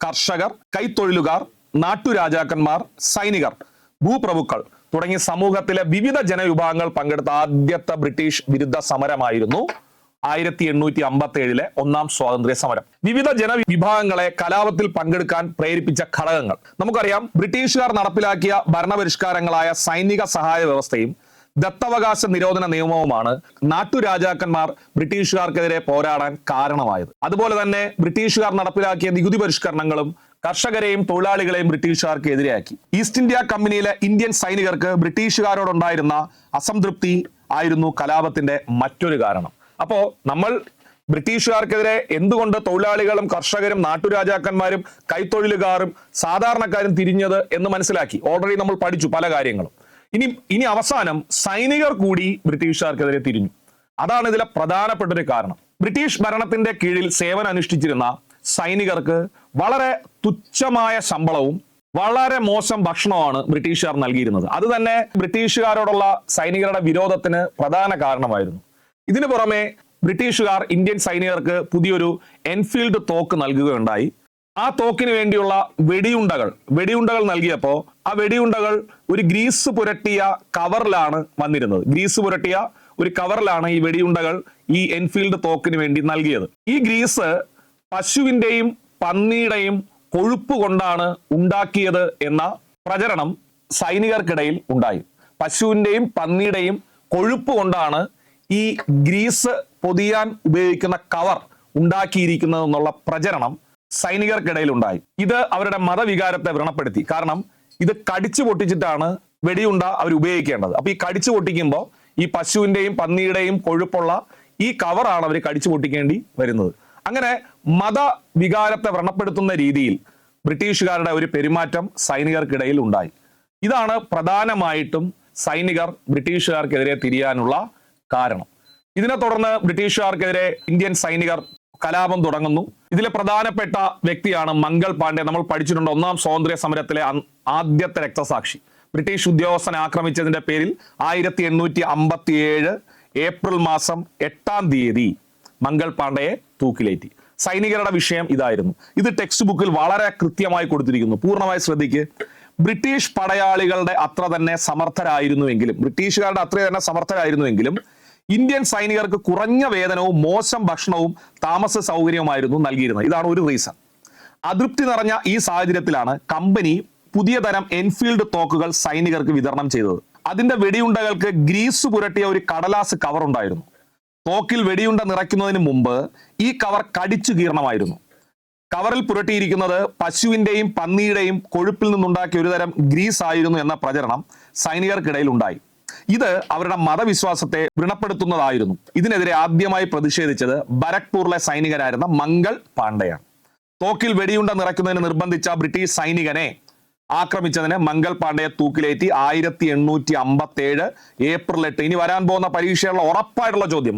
കർഷകർ, കൈത്തൊഴിലുകാർ, നാട്ടുരാജാക്കന്മാർ, സൈനികർ, ഭൂപ്രഭുക്കൾ തുടങ്ങിയ സമൂഹത്തിലെ വിവിധ ജനവിഭാഗങ്ങൾ പങ്കെടുത്ത ആദ്യത്തെ ബ്രിട്ടീഷ് വിരുദ്ധ സമരമായിരുന്നു 1857 ഒന്നാം സ്വാതന്ത്ര്യ സമരം. വിവിധ ജനവിഭാഗങ്ങളെ കലാപത്തിൽ പങ്കെടുക്കാൻ പ്രേരിപ്പിച്ച ഘടകങ്ങൾ നമുക്കറിയാം. ബ്രിട്ടീഷുകാർ നടപ്പിലാക്കിയ ഭരണപരിഷ്കാരങ്ങളായ സൈനിക സഹായ വ്യവസ്ഥയും ദത്തവകാശ നിരോധന നിയമവുമാണ് നാട്ടുരാജാക്കന്മാർ ബ്രിട്ടീഷുകാർക്കെതിരെ പോരാടാൻ കാരണമായത്. അതുപോലെ തന്നെ ബ്രിട്ടീഷുകാർ നടപ്പിലാക്കിയ നികുതി പരിഷ്കരണങ്ങളും കർഷകരെയും തൊഴിലാളികളെയും ബ്രിട്ടീഷുകാർക്ക് എതിരെയാക്കി. ഈസ്റ്റ് ഇന്ത്യ കമ്പനിയിലെ ഇന്ത്യൻ സൈനികർക്ക് ബ്രിട്ടീഷുകാരോടുണ്ടായിരുന്ന അസംതൃപ്തി ആയിരുന്നു കലാപത്തിന്റെ മറ്റൊരു കാരണം. അപ്പോ നമ്മൾ ബ്രിട്ടീഷുകാർക്കെതിരെ എന്തുകൊണ്ട് തൊഴിലാളികളും കർഷകരും നാട്ടുരാജാക്കന്മാരും കൈത്തൊഴിലുകാരും സാധാരണക്കാരും തിരിഞ്ഞത് എന്ന് മനസ്സിലാക്കി. ഓൾറെഡി നമ്മൾ പഠിച്ചു പല കാര്യങ്ങളും. ഇനി അവസാനം സൈനികർ കൂടി ബ്രിട്ടീഷുകാർക്കെതിരെ തിരിഞ്ഞു. അതാണ് ഇതിലെ പ്രധാനപ്പെട്ട ഒരു കാരണം. ബ്രിട്ടീഷ് ഭരണത്തിന്റെ കീഴിൽ സേവനം അനുഷ്ഠിച്ചിരുന്ന സൈനികർക്ക് വളരെ തുച്ഛമായ ശമ്പളവും വളരെ മോശം ഭക്ഷണമാണ് ബ്രിട്ടീഷുകാർ നൽകിയിരുന്നത്. അത് തന്നെ ബ്രിട്ടീഷുകാരോടുള്ള സൈനികരുടെ വിരോധത്തിന് പ്രധാന കാരണമായിരുന്നു. ഇതിനു പുറമെ ബ്രിട്ടീഷുകാർ ഇന്ത്യൻ സൈനികർക്ക് പുതിയൊരു എൻഫീൽഡ് തോക്ക് നൽകുകയുണ്ടായി. ആ തോക്കിന് വേണ്ടിയുള്ള വെടിയുണ്ടകൾ നൽകിയപ്പോൾ ആ വെടിയുണ്ടകൾ ഒരു ഗ്രീസ് പുരട്ടിയ കവറിലാണ് വന്നിരുന്നത്. ഗ്രീസ് പുരട്ടിയ ഒരു കവറിലാണ് ഈ വെടിയുണ്ടകൾ ഈ എൻഫീൽഡ് തോക്കിന് വേണ്ടി നൽകിയത്. ഈ ഗ്രീസ് പശുവിന്റെയും പന്നിയുടെയും കൊഴുപ്പ് കൊണ്ടാണ് ഉണ്ടാക്കിയത് എന്ന പ്രചരണം സൈനികർക്കിടയിൽ ഉണ്ടായി. പശുവിന്റെയും പന്നിയുടെയും കൊഴുപ്പ് കൊണ്ടാണ് ഈ ഗ്രീസ് പൊതിയാൻ ഉപയോഗിക്കുന്ന കവർ ഉണ്ടാക്കിയിരിക്കുന്നത് എന്നുള്ള പ്രചരണം സൈനികർക്കിടയിൽ ഉണ്ടായി. ഇത് അവരുടെ മതവികാരത്തെ വ്രണപ്പെടുത്തി. കാരണം ഇത് കടിച്ചു പൊട്ടിച്ചിട്ടാണ് വെടിയുണ്ട അവർ ഉപയോഗിക്കേണ്ടത്. അപ്പൊ ഈ കടിച്ചു പൊട്ടിക്കുമ്പോൾ ഈ പശുവിന്റെയും പന്നിയുടെയും കൊഴുപ്പുള്ള ഈ കവറാണ് അവർ കടിച്ചു പൊട്ടിക്കേണ്ടി വരുന്നത്. അങ്ങനെ മതവികാരത്തെ വ്രണപ്പെടുത്തുന്ന രീതിയിൽ ബ്രിട്ടീഷുകാരുടെ ഒരു പെരുമാറ്റം സൈനികർക്കിടയിൽ ഉണ്ടായി. ഇതാണ് പ്രധാനമായിട്ടും സൈനികർ ബ്രിട്ടീഷുകാർക്കെതിരെ തിരിയാനുള്ള കാരണം. ഇതിനെ തുടർന്ന് ബ്രിട്ടീഷുകാർക്കെതിരെ ഇന്ത്യൻ സൈനികർ കലാപം തുടങ്ങുന്നു. ഇതിലെ പ്രധാനപ്പെട്ട വ്യക്തിയാണ് മംഗൾ പാണ്ഡെ. നമ്മൾ പഠിച്ചിട്ടുണ്ട് ഒന്നാം സ്വാതന്ത്ര്യ സമരത്തിലെ ആദ്യത്തെ രക്തസാക്ഷി. ബ്രിട്ടീഷ് ഉദ്യോഗസ്ഥനെ ആക്രമിച്ചതിന്റെ പേരിൽ 1857 ഏപ്രിൽ മാസം 8-ാം തീയതി മംഗൾ പാണ്ഡെയെ തൂക്കിലേറ്റി. സൈനികരുടെ വിഷയം ഇതായിരുന്നു. ഇത് ടെക്സ്റ്റ് ബുക്കിൽ വളരെ കൃത്യമായി കൊടുത്തിരിക്കുന്നു. പൂർണ്ണമായി ശ്രദ്ധിക്ക്. ബ്രിട്ടീഷ് പടയാളികളുടെ അത്ര തന്നെ സമർത്ഥരായിരുന്നുവെങ്കിലും ഇന്ത്യൻ സൈനികർക്ക് കുറഞ്ഞ വേതനവും മോശം ഭക്ഷണവും താമസ സൗകര്യവുമായിരുന്നു നൽകിയിരുന്നത്. ഇതാണ് ഒരു റീസൺ. അതൃപ്തി നിറഞ്ഞ ഈ സാഹചര്യത്തിലാണ് കമ്പനി പുതിയ തരം എൻഫീൽഡ് തോക്കുകൾ സൈനികർക്ക് വിതരണം ചെയ്തത്. അതിന്റെ വെടിയുണ്ടകൾക്ക് ഗ്രീസ് പുരട്ടിയ ഒരു കടലാസ് കവർ ഉണ്ടായിരുന്നു. തോക്കിൽ വെടിയുണ്ട നിറയ്ക്കുന്നതിന് മുമ്പ് ഈ കവർ കടിച്ചു കീറണമായിരുന്നു. കവറിൽ പുരട്ടിയിരിക്കുന്നത് പശുവിന്റെയും പന്നിയുടെയും കൊഴുപ്പിൽ നിന്നുണ്ടാക്കിയ ഒരുതരം ഗ്രീസ് ആയിരുന്നു എന്ന പ്രചരണം സൈനികർക്കിടയിൽ ഉണ്ടായി. ഇത് അവരുടെ മതവിശ്വാസത്തെ വ്രണപ്പെടുത്തുന്നതായിരുന്നു. ഇതിനെതിരെ ആദ്യമായി പ്രതിഷേധിച്ചത് ബരക്പൂറിലെ സൈനികനായിരുന്ന മംഗൾ പാണ്ഡെയാണ്. തോക്കിൽ വെടിയുണ്ട നിറയ്ക്കുന്നതിന് നിർബന്ധിച്ച ബ്രിട്ടീഷ് സൈനികനെ ആക്രമിച്ചതിന് മംഗൾ പാണ്ഡെയെ തൂക്കിലേറ്റി 1857 ഏപ്രിൽ 8. ഇനി വരാൻ പോകുന്ന പരീക്ഷയുള്ള ഉറപ്പായിട്ടുള്ള ചോദ്യം,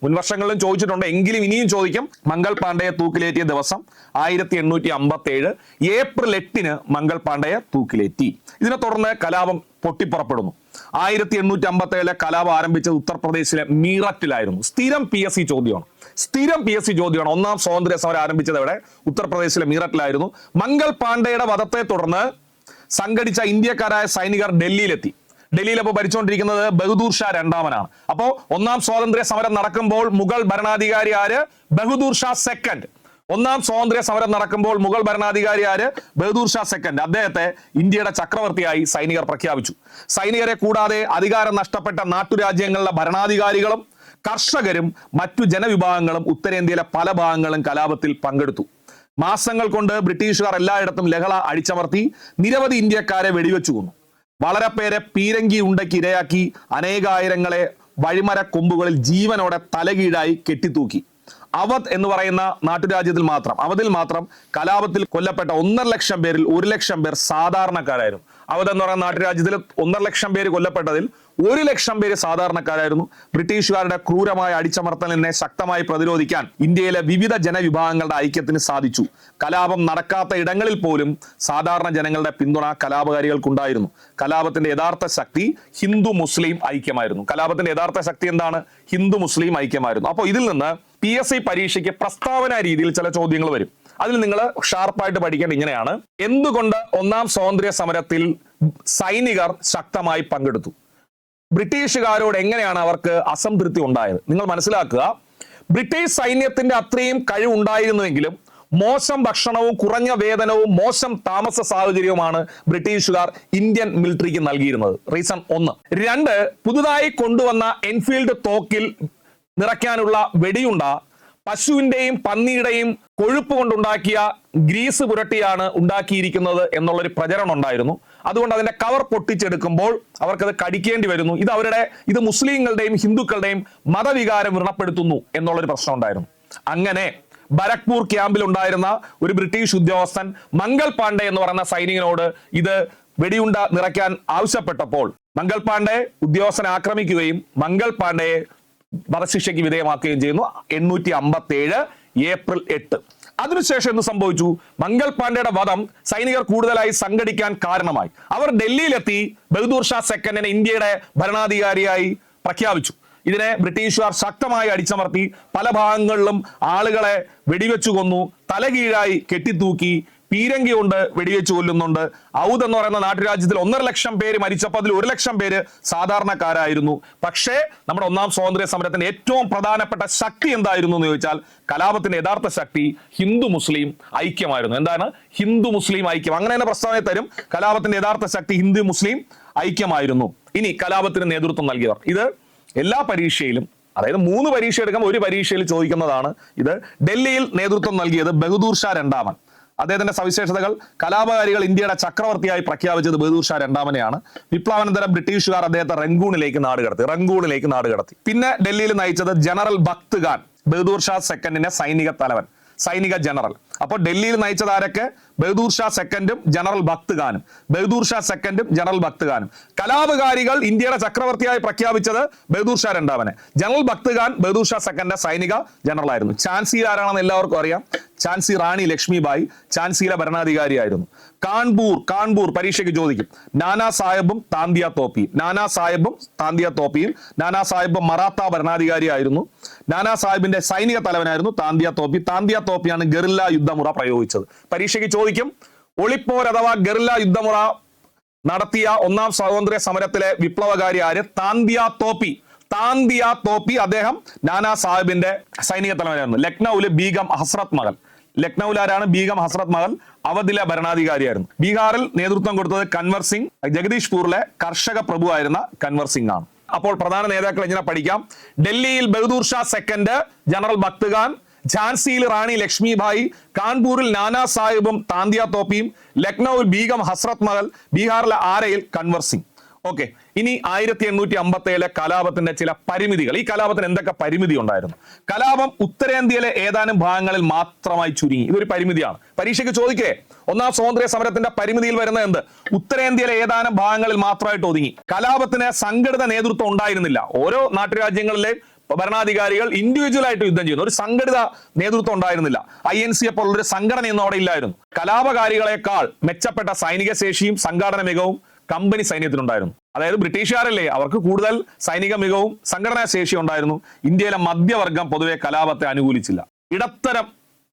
മുൻവർഷങ്ങളിലും ചോദിച്ചിട്ടുണ്ട്, എങ്കിലും ഇനിയും ചോദിക്കും. മംഗൾ പാണ്ഡെയെ തൂക്കിലേറ്റിയ ദിവസം 1857 ഏപ്രിൽ 8 മംഗൾ പാണ്ഡെയെ തൂക്കിലേറ്റി. ഇതിനെ തുടർന്ന് കലാപം പൊട്ടിപ്പുറപ്പെടുന്നു. 1857 കലാപം ആരംഭിച്ചത് ഉത്തർപ്രദേശിലെ മീററ്റിലായിരുന്നു. സ്ഥിരം PSC ചോദ്യമാണ്. ഒന്നാം സ്വാതന്ത്ര്യ സമരം ആരംഭിച്ചത് എവിടെ? ഉത്തർപ്രദേശിലെ മീററ്റിലായിരുന്നു. മംഗൾ പാണ്ഡെയുടെ വധത്തെ തുടർന്ന് സംഘടിച്ച ഇന്ത്യക്കാരായ സൈനികർ ഡൽഹിയിലെത്തി. ഡൽഹിയിൽ അപ്പോൾ ഭരിച്ചുകൊണ്ടിരിക്കുന്നത് ബഹദൂർ ഷാ രണ്ടാമനാണ്. അപ്പോൾ ഒന്നാം സ്വാതന്ത്ര്യ സമരം നടക്കുമ്പോൾ മുഗൾ ഭരണാധികാരി ആര്? ബഹദൂർ ഷാ സെക്കൻഡ്. ഒന്നാം സ്വാതന്ത്ര്യ സമരം നടക്കുമ്പോൾ മുഗൾ ഭരണാധികാരി ആര്? ബഹദൂർ ഷാ സെക്കൻഡ്. അദ്ദേഹത്തെ ഇന്ത്യയുടെ ചക്രവർത്തിയായി സൈനികർ പ്രഖ്യാപിച്ചു. സൈനികരെ കൂടാതെ അധികാരം നഷ്ടപ്പെട്ട നാട്ടുരാജ്യങ്ങളിലെ ഭരണാധികാരികളും കർഷകരും മറ്റു ജനവിഭാഗങ്ങളും ഉത്തരേന്ത്യയിലെ പല ഭാഗങ്ങളും കലാപത്തിൽ പങ്കെടുത്തു. മാസങ്ങൾ കൊണ്ട് ബ്രിട്ടീഷുകാർ എല്ലായിടത്തും ലഹള അടിച്ചമർത്തി നിരവധി ഇന്ത്യക്കാരെ വെടിവെച്ചു കൊന്നു. വളരെ പേരെ പീരങ്കി ഉണ്ടയ്ക്ക് ഇരയാക്കി അനേകായിരങ്ങളെ വഴിമര കൊമ്പുകളിൽ ജീവനോടെ തലകീഴായി കെട്ടിത്തൂക്കി. അവധ് എന്ന് പറയുന്ന അവധിൽ മാത്രം കലാപത്തിൽ കൊല്ലപ്പെട്ട 1.5 ലക്ഷം പേരിൽ 1 ലക്ഷം പേർ സാധാരണക്കാരായിരുന്നു. അവധ് എന്ന് പറയുന്ന നാട്ടുരാജ്യത്തിൽ 1.5 ലക്ഷം പേര് കൊല്ലപ്പെട്ടതിൽ 1 ലക്ഷം പേര് സാധാരണക്കാരായിരുന്നു. ബ്രിട്ടീഷുകാരുടെ ക്രൂരമായ അടിച്ചമർത്തലിനെ ശക്തമായി പ്രതിരോധിക്കാൻ ഇന്ത്യയിലെ വിവിധ ജനവിഭാഗങ്ങളുടെ ഐക്യത്തിന് സാധിച്ചു. കലാപം നടക്കാത്ത ഇടങ്ങളിൽ പോലും സാധാരണ ജനങ്ങളുടെ പിന്തുണ കലാപകാരികൾക്കുണ്ടായിരുന്നു. കലാപത്തിന്റെ യഥാർത്ഥ ശക്തി ഹിന്ദു മുസ്ലിം ഐക്യമായിരുന്നു. കലാപത്തിന്റെ യഥാർത്ഥ ശക്തി എന്താണ്? ഹിന്ദു മുസ്ലിം ഐക്യമായിരുന്നു. അപ്പോൾ ഇതിൽ നിന്ന് PSC പരീക്ഷയ്ക്ക് പ്രസ്താവന രീതിയിൽ ചില ചോദ്യങ്ങൾ വരും. അതിൽ നിങ്ങൾ ഷാർപ്പായിട്ട് പഠിക്കേണ്ട ഇങ്ങനെയാണ്: എന്തുകൊണ്ട് ഒന്നാം സ്വാതന്ത്ര്യ സമരത്തിൽ സൈനികർ ശക്തമായി പങ്കെടുത്തു? ബ്രിട്ടീഷുകാരോട് എങ്ങനെയാണ് അവർക്ക് അസംതൃപ്തി ഉണ്ടായത്? നിങ്ങൾ മനസ്സിലാക്കുക, ബ്രിട്ടീഷ് സൈന്യത്തിന്റെ അത്രയും കഴിവുണ്ടായിരുന്നുവെങ്കിലും മോശം ഭക്ഷണവും കുറഞ്ഞ വേതനവും മോശം താമസ സാഹചര്യവുമാണ് ബ്രിട്ടീഷുകാർ ഇന്ത്യൻ മിലിറ്ററിക്ക് നൽകിയിരുന്നത്. റീസൺ 1. 2, പുതുതായി കൊണ്ടുവന്ന എൻഫീൽഡ് തോക്കിൽ നിറയ്ക്കാനുള്ള വെടിയുണ്ട പശുവിന്റെയും പന്നിയുടെയും കൊഴുപ്പ് കൊണ്ടുണ്ടാക്കിയ ഗ്രീസ് പുരട്ടിയാണ് ഉണ്ടാക്കിയിരിക്കുന്നത് എന്നുള്ളൊരു പ്രചരണം ഉണ്ടായിരുന്നു. അതുകൊണ്ട് അതിന്റെ കവർ പൊട്ടിച്ചെടുക്കുമ്പോൾ അവർക്കത് കടിക്കേണ്ടി വരുന്നു. ഇത് മുസ്ലിങ്ങളുടെയും ഹിന്ദുക്കളുടെയും മതവികാരം വ്രണപ്പെടുത്തുന്നു എന്നുള്ളൊരു പ്രശ്നം ഉണ്ടായിരുന്നു. അങ്ങനെ ബരക്പൂർ ക്യാമ്പിൽ ഉണ്ടായിരുന്ന ഒരു ബ്രിട്ടീഷ് ഉദ്യോഗസ്ഥൻ മംഗൾ പാണ്ഡെ എന്ന് പറയുന്ന സൈനികനോട് ഇത് വെടിയുണ്ട നിറയ്ക്കാൻ ആവശ്യപ്പെട്ടപ്പോൾ മംഗൾ പാണ്ഡെ ഉദ്യോഗസ്ഥനെ ആക്രമിക്കുകയും മംഗൾ പാണ്ഡെയെ വധശിക്ഷയ്ക്ക് വിധേയമാക്കുകയും ചെയ്യുന്നു. 857 ഏപ്രിൽ 8. അതിനുശേഷം എന്ത് സംഭവിച്ചു? മംഗൾ പാണ്ഡെയുടെ വധം സൈനികർ കൂടുതലായി സംഘടിക്കാൻ കാരണമായി. അവർ ഡൽഹിയിലെത്തി ബഹദൂർ ഷാ സെക്കൻഡിനെ ഇന്ത്യയുടെ ഭരണാധികാരിയായി പ്രഖ്യാപിച്ചു. ഇതിനെ ബ്രിട്ടീഷുകാർ ശക്തമായി അടിച്ചമർത്തി പല ഭാഗങ്ങളിലും ആളുകളെ വെടിവെച്ചു കൊന്നു, തലകീഴായി കെട്ടിത്തൂക്കി, പീരങ്കി കൊണ്ട് വെടിവെച്ച് കൊല്ലുന്നുണ്ട്. ഔദ് എന്ന് പറയുന്ന നാട്ടുരാജ്യത്തിൽ 1.5 ലക്ഷം പേര് മരിച്ചപ്പോൾ അതിൽ 1 ലക്ഷം പേര് സാധാരണക്കാരായിരുന്നു. പക്ഷേ നമ്മുടെ ഒന്നാം സ്വാതന്ത്ര്യ സമരത്തിന്റെ ഏറ്റവും പ്രധാനപ്പെട്ട ശക്തി എന്തായിരുന്നു എന്ന് ചോദിച്ചാൽ കലാപത്തിന്റെ യഥാർത്ഥ ശക്തി ഹിന്ദു മുസ്ലിം ഐക്യമായിരുന്നു. എന്താണ്? ഹിന്ദു മുസ്ലിം ഐക്യം. അങ്ങനെ തന്നെ പ്രസ്താവന തരും. കലാപത്തിന്റെ യഥാർത്ഥ ശക്തി ഹിന്ദു മുസ്ലിം ഐക്യമായിരുന്നു. ഇനി കലാപത്തിന് നേതൃത്വം നൽകിയവർ. ഇത് എല്ലാ പരീക്ഷയിലും, അതായത് 3 പരീക്ഷ എടുക്കുമ്പോൾ ഒരു പരീക്ഷയിൽ ചോദിക്കുന്നതാണ്. ഇത് ഡൽഹിയിൽ നേതൃത്വം നൽകിയത് ബഹദൂർ ഷാ രണ്ടാമൻ. അദ്ദേഹത്തിന്റെ സവിശേഷതകൾ: കലാപകാരികൾ ഇന്ത്യയുടെ ചക്രവർത്തിയായി പ്രഖ്യാപിച്ചത് ബഹദൂർ ഷാ രണ്ടാമനെയാണ്. വിപ്ലവാനന്തരം ബ്രിട്ടീഷുകാർ അദ്ദേഹത്തെ റങ്കൂണിലേക്ക് നാടുകടത്തി. പിന്നെ ഡൽഹിയിൽ നയിച്ചത് ജനറൽ ബക്ത് ഖാൻ, ബഹദൂർ ഷാ സെക്കൻഡിന്റെ സൈനിക ജനറൽ. അപ്പോൾ ഡൽഹിയിൽ നയിച്ചത് ആരൊക്കെ? ബഹദൂർ ഷാ സെക്കൻഡും ജനറൽ ബക്ത് ഖാനും. കലാപകാരികൾ ഇന്ത്യയുടെ ചക്രവർത്തിയായി പ്രഖ്യാപിച്ചത് ബഹദൂർ ഷാ രണ്ടാമനെ. ജനറൽ ബക്ത് ഖാൻ ബഹദൂർ ഷാ സെക്കൻഡിന്റെ സൈനിക ജനറൽ ആയിരുന്നു. ഝാൻസി ആരാണെന്ന് എല്ലാവർക്കും അറിയാം. ഝാൻസി റാണി ലക്ഷ്മിബായി ഝാൻസിയിലെ ഭരണാധികാരിയായിരുന്നു. കാൺപൂർ പരീക്ഷയ്ക്ക് ചോദിക്കും. നാനാ സാഹിബും താന്തിയ തോപ്പിയും. നാനാ സാഹിബ് മറാത്ത ഭരണാധികാരിയായിരുന്നു. നാനാ സാഹിബിന്റെ സൈനിക തലവനായിരുന്നു താന്തിയ തോപ്പിയാണ് ഗറില്ല യുദ്ധമുറ പ്രയോഗിച്ചത്. പരീക്ഷയ്ക്ക് ചോദിക്കും. ഒളിപ്പോർ അഥവാ ഗറില്ല യുദ്ധമുറ നടത്തിയ ഒന്നാം സ്വാതന്ത്ര്യ സമരത്തിലെ വിപ്ലവകാരി ആര്? താന്തിയ തോപ്പി. അദ്ദേഹം നാനാ സാഹിബിന്റെ സൈനിക തലവനായിരുന്നു. ലക്നൌവിലെ ബീഗം ഹസ്രത് മഹൽ. ലക്നൌവിൽ ആരാണ്? ബീഗം ഹസ്രത് മഹൽ. അവധിലെ ഭരണാധികാരിയായിരുന്നു. ബീഹാറിൽ നേതൃത്വം കൊടുത്തത് കൻവർ സിംഗ്, ജഗദീഷ്പൂരിലെ കർഷക പ്രഭു ആയിരുന്ന കൻവർ സിംഗ് ആണ്. അപ്പോൾ പ്രധാന നേതാക്കൾ ഇങ്ങനെ പഠിക്കാം. ഡൽഹിയിൽ ബഹദൂർ ഷാ സെക്കൻഡ്, ജനറൽ ഭക്ത്ഖാൻ, ഝാൻസിയിൽ റാണി ലക്ഷ്മിഭായി, കാൺപൂരിൽ നാനാ സാഹിബും താന്തിയ തോപ്പിയും, ലക്നൌവിൽ ബീഗം ഹസ്രത് മഹൽ, ബീഹാറിലെ ആരയിൽ കൻവർ സിംഗ്. ഓക്കെ, ഇനി 1857 കലാപത്തിന്റെ ചില പരിമിതികൾ. ഈ കലാപത്തിന് എന്തൊക്കെ പരിമിതി ഉണ്ടായിരുന്നു? കലാപം ഉത്തരേന്ത്യയിലെ ഏതാനും ഭാഗങ്ങളിൽ മാത്രമായി ചുരുങ്ങി. ഇതൊരു പരിമിതിയാണ്. പരീക്ഷയ്ക്ക് ചോദിക്കേ, ഒന്നാം സ്വാതന്ത്ര്യ സമരത്തിന്റെ പരിമിതിയിൽ വരുന്നത് എന്ത്? ഉത്തരേന്ത്യയിലെ ഏതാനും ഭാഗങ്ങളിൽ മാത്രമായിട്ട് ഒതുങ്ങി. കലാപത്തിന് സംഘടിത നേതൃത്വം ഉണ്ടായിരുന്നില്ല. ഓരോ നാട്ടുരാജ്യങ്ങളിലെ ഭരണാധികാരികൾ ഇൻഡിവിജ്വൽ ആയിട്ട് യുദ്ധം ചെയ്യുന്നു. ഒരു സംഘടിത നേതൃത്വം ഉണ്ടായിരുന്നില്ല. INC പോലുള്ളൊരു സംഘടനയൊന്നും അവിടെ ഇല്ലായിരുന്നു. കലാപകാരികളെക്കാൾ മെച്ചപ്പെട്ട സൈനിക ശേഷിയും സംഘാടന മികവും കമ്പനി സൈന്യത്തിനുണ്ടായിരുന്നു. അതായത് ബ്രിട്ടീഷുകാരല്ലേ, അവർക്ക് കൂടുതൽ സൈനിക മികവും സംഘടനാ ശേഷിയും ഉണ്ടായിരുന്നു. ഇന്ത്യയിലെ മധ്യവർഗം പൊതുവെ കലാപത്തെ അനുകൂലിച്ചില്ല. ഇടത്തരം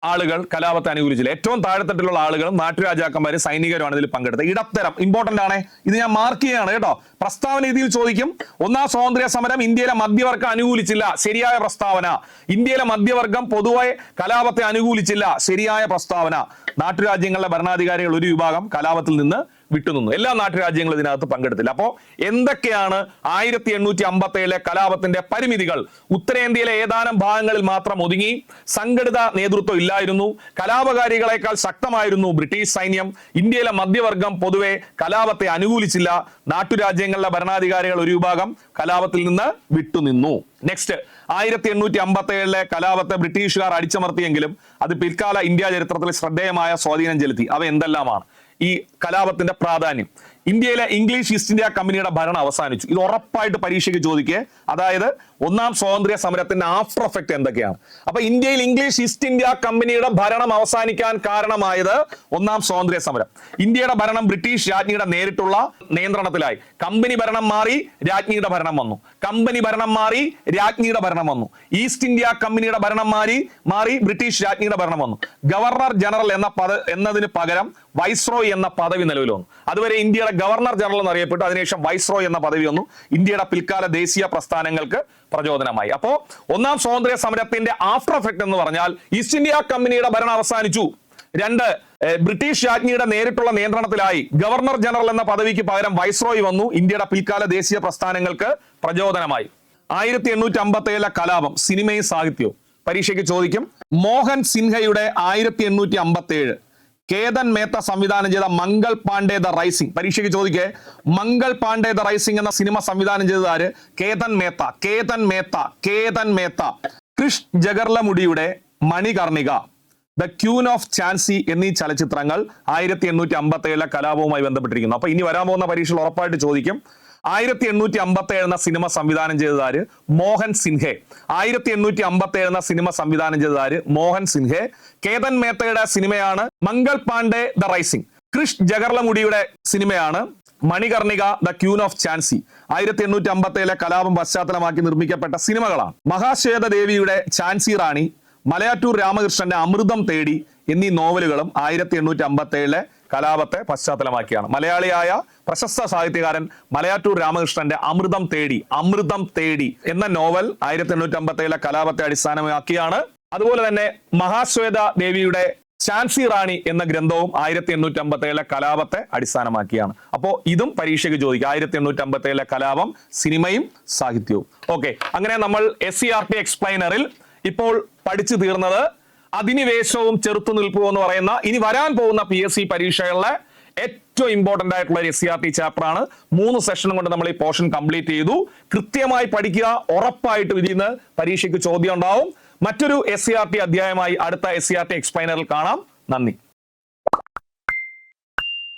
ആളുകൾ കലാപത്തെ അനുകൂലിച്ചില്ല. ഏറ്റവും താഴെത്തട്ടിലുള്ള ആളുകളും നാട്ടുരാജാക്കന്മാരും സൈനികരുമാണ് ഇതിൽ പങ്കെടുത്തത്. ഇടത്തരം ഇമ്പോർട്ടന്റ് ആണ്. ഇത് ഞാൻ മാർക്ക് ചെയ്യുകയാണ് കേട്ടോ. പ്രസ്താവന രീതിയിൽ ചോദിക്കും. ഒന്നാം സ്വാതന്ത്ര്യ സമരം ഇന്ത്യയിലെ മധ്യവർഗം അനുകൂലിച്ചില്ല. ശരിയായ പ്രസ്താവന. ഇന്ത്യയിലെ മധ്യവർഗം പൊതുവെ കലാപത്തെ അനുകൂലിച്ചില്ല. ശരിയായ പ്രസ്താവന. നാട്ടുരാജ്യങ്ങളിലെ ഭരണാധികാരികൾ ഒരു വിഭാഗം കലാപത്തിൽ നിന്ന് വിട്ടുനിന്നു. എല്ലാ നാട്ടുരാജ്യങ്ങളും ഇതിനകത്ത് പങ്കെടുത്തില്ല. അപ്പോ എന്തൊക്കെയാണ് 1857 കലാപത്തിന്റെ പരിമിതികൾ? ഉത്തരേന്ത്യയിലെ ഏതാനും ഭാഗങ്ങളിൽ മാത്രം ഒതുങ്ങി. സംഘടിത നേതൃത്വം ഇല്ലായിരുന്നു. കലാപകാരികളെക്കാൾ ശക്തമായിരുന്നു ബ്രിട്ടീഷ് സൈന്യം. ഇന്ത്യയിലെ മധ്യവർഗം പൊതുവെ കലാപത്തെ അനുകൂലിച്ചില്ല. നാട്ടുരാജ്യങ്ങളിലെ ഭരണാധികാരികൾ ഒരു വിഭാഗം കലാപത്തിൽ നിന്ന് വിട്ടുനിന്നു. നെക്സ്റ്റ്, 1857 കലാപത്തെ ബ്രിട്ടീഷുകാർ അടിച്ചമർത്തിയെങ്കിലും അത് പിൽക്കാല ഇന്ത്യ ചരിത്രത്തിൽ ശ്രദ്ധേയമായ സ്വാധീനം ചെലുത്തി. അവ എന്തെല്ലാമാണ്? ഈ കലാപത്തിന്റെ പ്രാധാന്യം. ഇന്ത്യയിലെ ഇംഗ്ലീഷ് ഈസ്റ്റ് ഇന്ത്യ കമ്പനിയുടെ ഭരണം അവസാനിച്ചു. ഇത് ഉറപ്പായിട്ട് പരീക്ഷയ്ക്ക് ചോദിക്കേ. അതായത് ഒന്നാം സ്വാതന്ത്ര്യ സമരത്തിന്റെ ആഫ്റ്റർ എഫക്ട് എന്തൊക്കെയാണ്? അപ്പൊ ഇന്ത്യയിൽ ഇംഗ്ലീഷ് ഈസ്റ്റ് ഇന്ത്യ കമ്പനിയുടെ ഭരണം അവസാനിക്കാൻ കാരണമായത് ഒന്നാം സ്വാതന്ത്ര്യ സമരം. ഇന്ത്യയുടെ ഭരണം ബ്രിട്ടീഷ് രാജ്ഞിയുടെ നേരിട്ടുള്ള നിയന്ത്രണത്തിലായി. കമ്പനി ഭരണം മാറി, രാജ്ഞിയുടെ ഭരണം വന്നു. കമ്പനി ഭരണം മാറി, രാജ്ഞിയുടെ ഭരണം വന്നു. ഈസ്റ്റ് ഇന്ത്യ കമ്പനിയുടെ ഭരണം മാറി ബ്രിട്ടീഷ് രാജ്ഞിയുടെ ഭരണം വന്നു. ഗവർണർ ജനറൽ എന്നതിന് പകരം വൈസ്രോയ് എന്ന പദവി നിലവിൽ വന്നു. അതുവരെ ഇന്ത്യയുടെ ഗവർണർ ജനറൽ എന്നറിയപ്പെട്ടു. അതിനുശേഷം വൈസ്രോയ് എന്ന പദവി വന്നു. ഇന്ത്യയുടെ പിൽക്കാല ദേശീയ പ്രസ്ഥാനങ്ങൾക്ക് പ്രചോദനമായി. അപ്പോ ഒന്നാം സ്വാതന്ത്ര്യ സമരത്തിന്റെ ആഫ്റ്റർ എഫക്ട് എന്ന് പറഞ്ഞാൽ ഈസ്റ്റ് ഇന്ത്യ കമ്പനിയുടെ ഭരണം അവസാനിച്ചു. 2, ബ്രിട്ടീഷ് രാജ്ഞിയുടെ നേരിട്ടുള്ള നിയന്ത്രണത്തിലായി. ഗവർണർ ജനറൽ എന്ന പദവിക്ക് പകരം വൈസ്രോയ് വന്നു. ഇന്ത്യയുടെ പിൽക്കാല ദേശീയ പ്രസ്ഥാനങ്ങൾക്ക് പ്രചോദനമായി. 1857 കലാപം, സിനിമയും സാഹിത്യവും. പരീക്ഷയ്ക്ക് ചോദിക്കും. മോഹൻ സിൻഹയുടെ 1857 കേതൻ മേത്ത സംവിധാനം ചെയ്ത മംഗൾ പാണ്ഡെ ദ റൈസിംഗ്. പരീക്ഷയ്ക്ക് ചോദിക്കേ, മംഗൾ പാണ്ഡെ ദ റൈസിംഗ് എന്ന സിനിമ സംവിധാനം ചെയ്തത് ആര്? കേതൻ മേത്ത. ക്രിഷ് ജഗർലമുഡിയുടെ Manikarnika, the queen of Jhansi എന്നീ ചലച്ചിത്രങ്ങൾ 1857 കലാപവുമായി ബന്ധപ്പെട്ടിരിക്കുന്നു. അപ്പൊ ഇനി വരാൻ പോകുന്ന പരീക്ഷയിൽ ഉറപ്പായിട്ട് ചോദിക്കും. 1857 എന്ന സിനിമ സംവിധാനം ചെയ്തതാര്? മോഹൻ സിൻഹെ. 1857 എന്ന സിനിമ സംവിധാനം ചെയ്തതാര്? മോഹൻ സിൻഹെ. കേതൻ മേത്തയുടെ സിനിമയാണ് മംഗൾ പാണ്ഡെ ദ റൈസിംഗ്. ക്രിഷ് ജഗർലമുഡിയുടെ സിനിമയാണ് Manikarnika, the queen of Jhansi. 1857 കലാപം പശ്ചാത്തലമാക്കി നിർമ്മിക്കപ്പെട്ട സിനിമകളാണ്. മഹാശ്വേത ദേവിയുടെ ഝാൻസി റാണി, മലയാറ്റൂർ രാമകൃഷ്ണന്റെ അമൃതം തേടി എന്നീ നോവലുകളും 1857 കലാപത്തെ പശ്ചാത്തലമാക്കിയാണ്. മലയാളിയായ പ്രശസ്ത സാഹിത്യകാരൻ മലയാറ്റൂർ രാമകൃഷ്ണന്റെ അമൃതം തേടി എന്ന നോവൽ 1857 കലാപത്തെ അടിസ്ഥാനമാക്കിയാണ്. അതുപോലെ തന്നെ മഹാശ്വേത ദേവിയുടെ ഝാൻസി റാണി എന്ന ഗ്രന്ഥവും 1857 കലാപത്തെ അടിസ്ഥാനമാക്കിയാണ്. അപ്പോ ഇതും പരീക്ഷയ്ക്ക് ചോദിക്കും. 1857 കലാപം, സിനിമയും സാഹിത്യവും. ഓക്കെ, അങ്ങനെ നമ്മൾ SCERT എക്സ്പ്ലൈനറിൽ ഇപ്പോൾ പഠിച്ചു തീർന്നത് അധിനിവേശവും ചെറുത്തുനിൽപ്പും എന്ന് പറയുന്ന ഇനി വരാൻ പോകുന്ന PSC പരീക്ഷകളിലെ ഏറ്റവും ഇമ്പോർട്ടന്റ് ആയിട്ടുള്ള ഒരു SCERT ചാപ്റ്റർ ആണ്. 3 സെഷനും കൊണ്ട് നമ്മൾ ഈ പോർഷൻ കംപ്ലീറ്റ് ചെയ്തു. കൃത്യമായി പഠിക്കുക. ഉറപ്പായിട്ട് ഇതിൽ നിന്ന് പരീക്ഷയ്ക്ക് ചോദ്യം ഉണ്ടാവും. മറ്റൊരു SCERT അധ്യായമായി അടുത്ത SCERT എക്സ്പ്ലൈനറിൽ കാണാം. നന്ദി.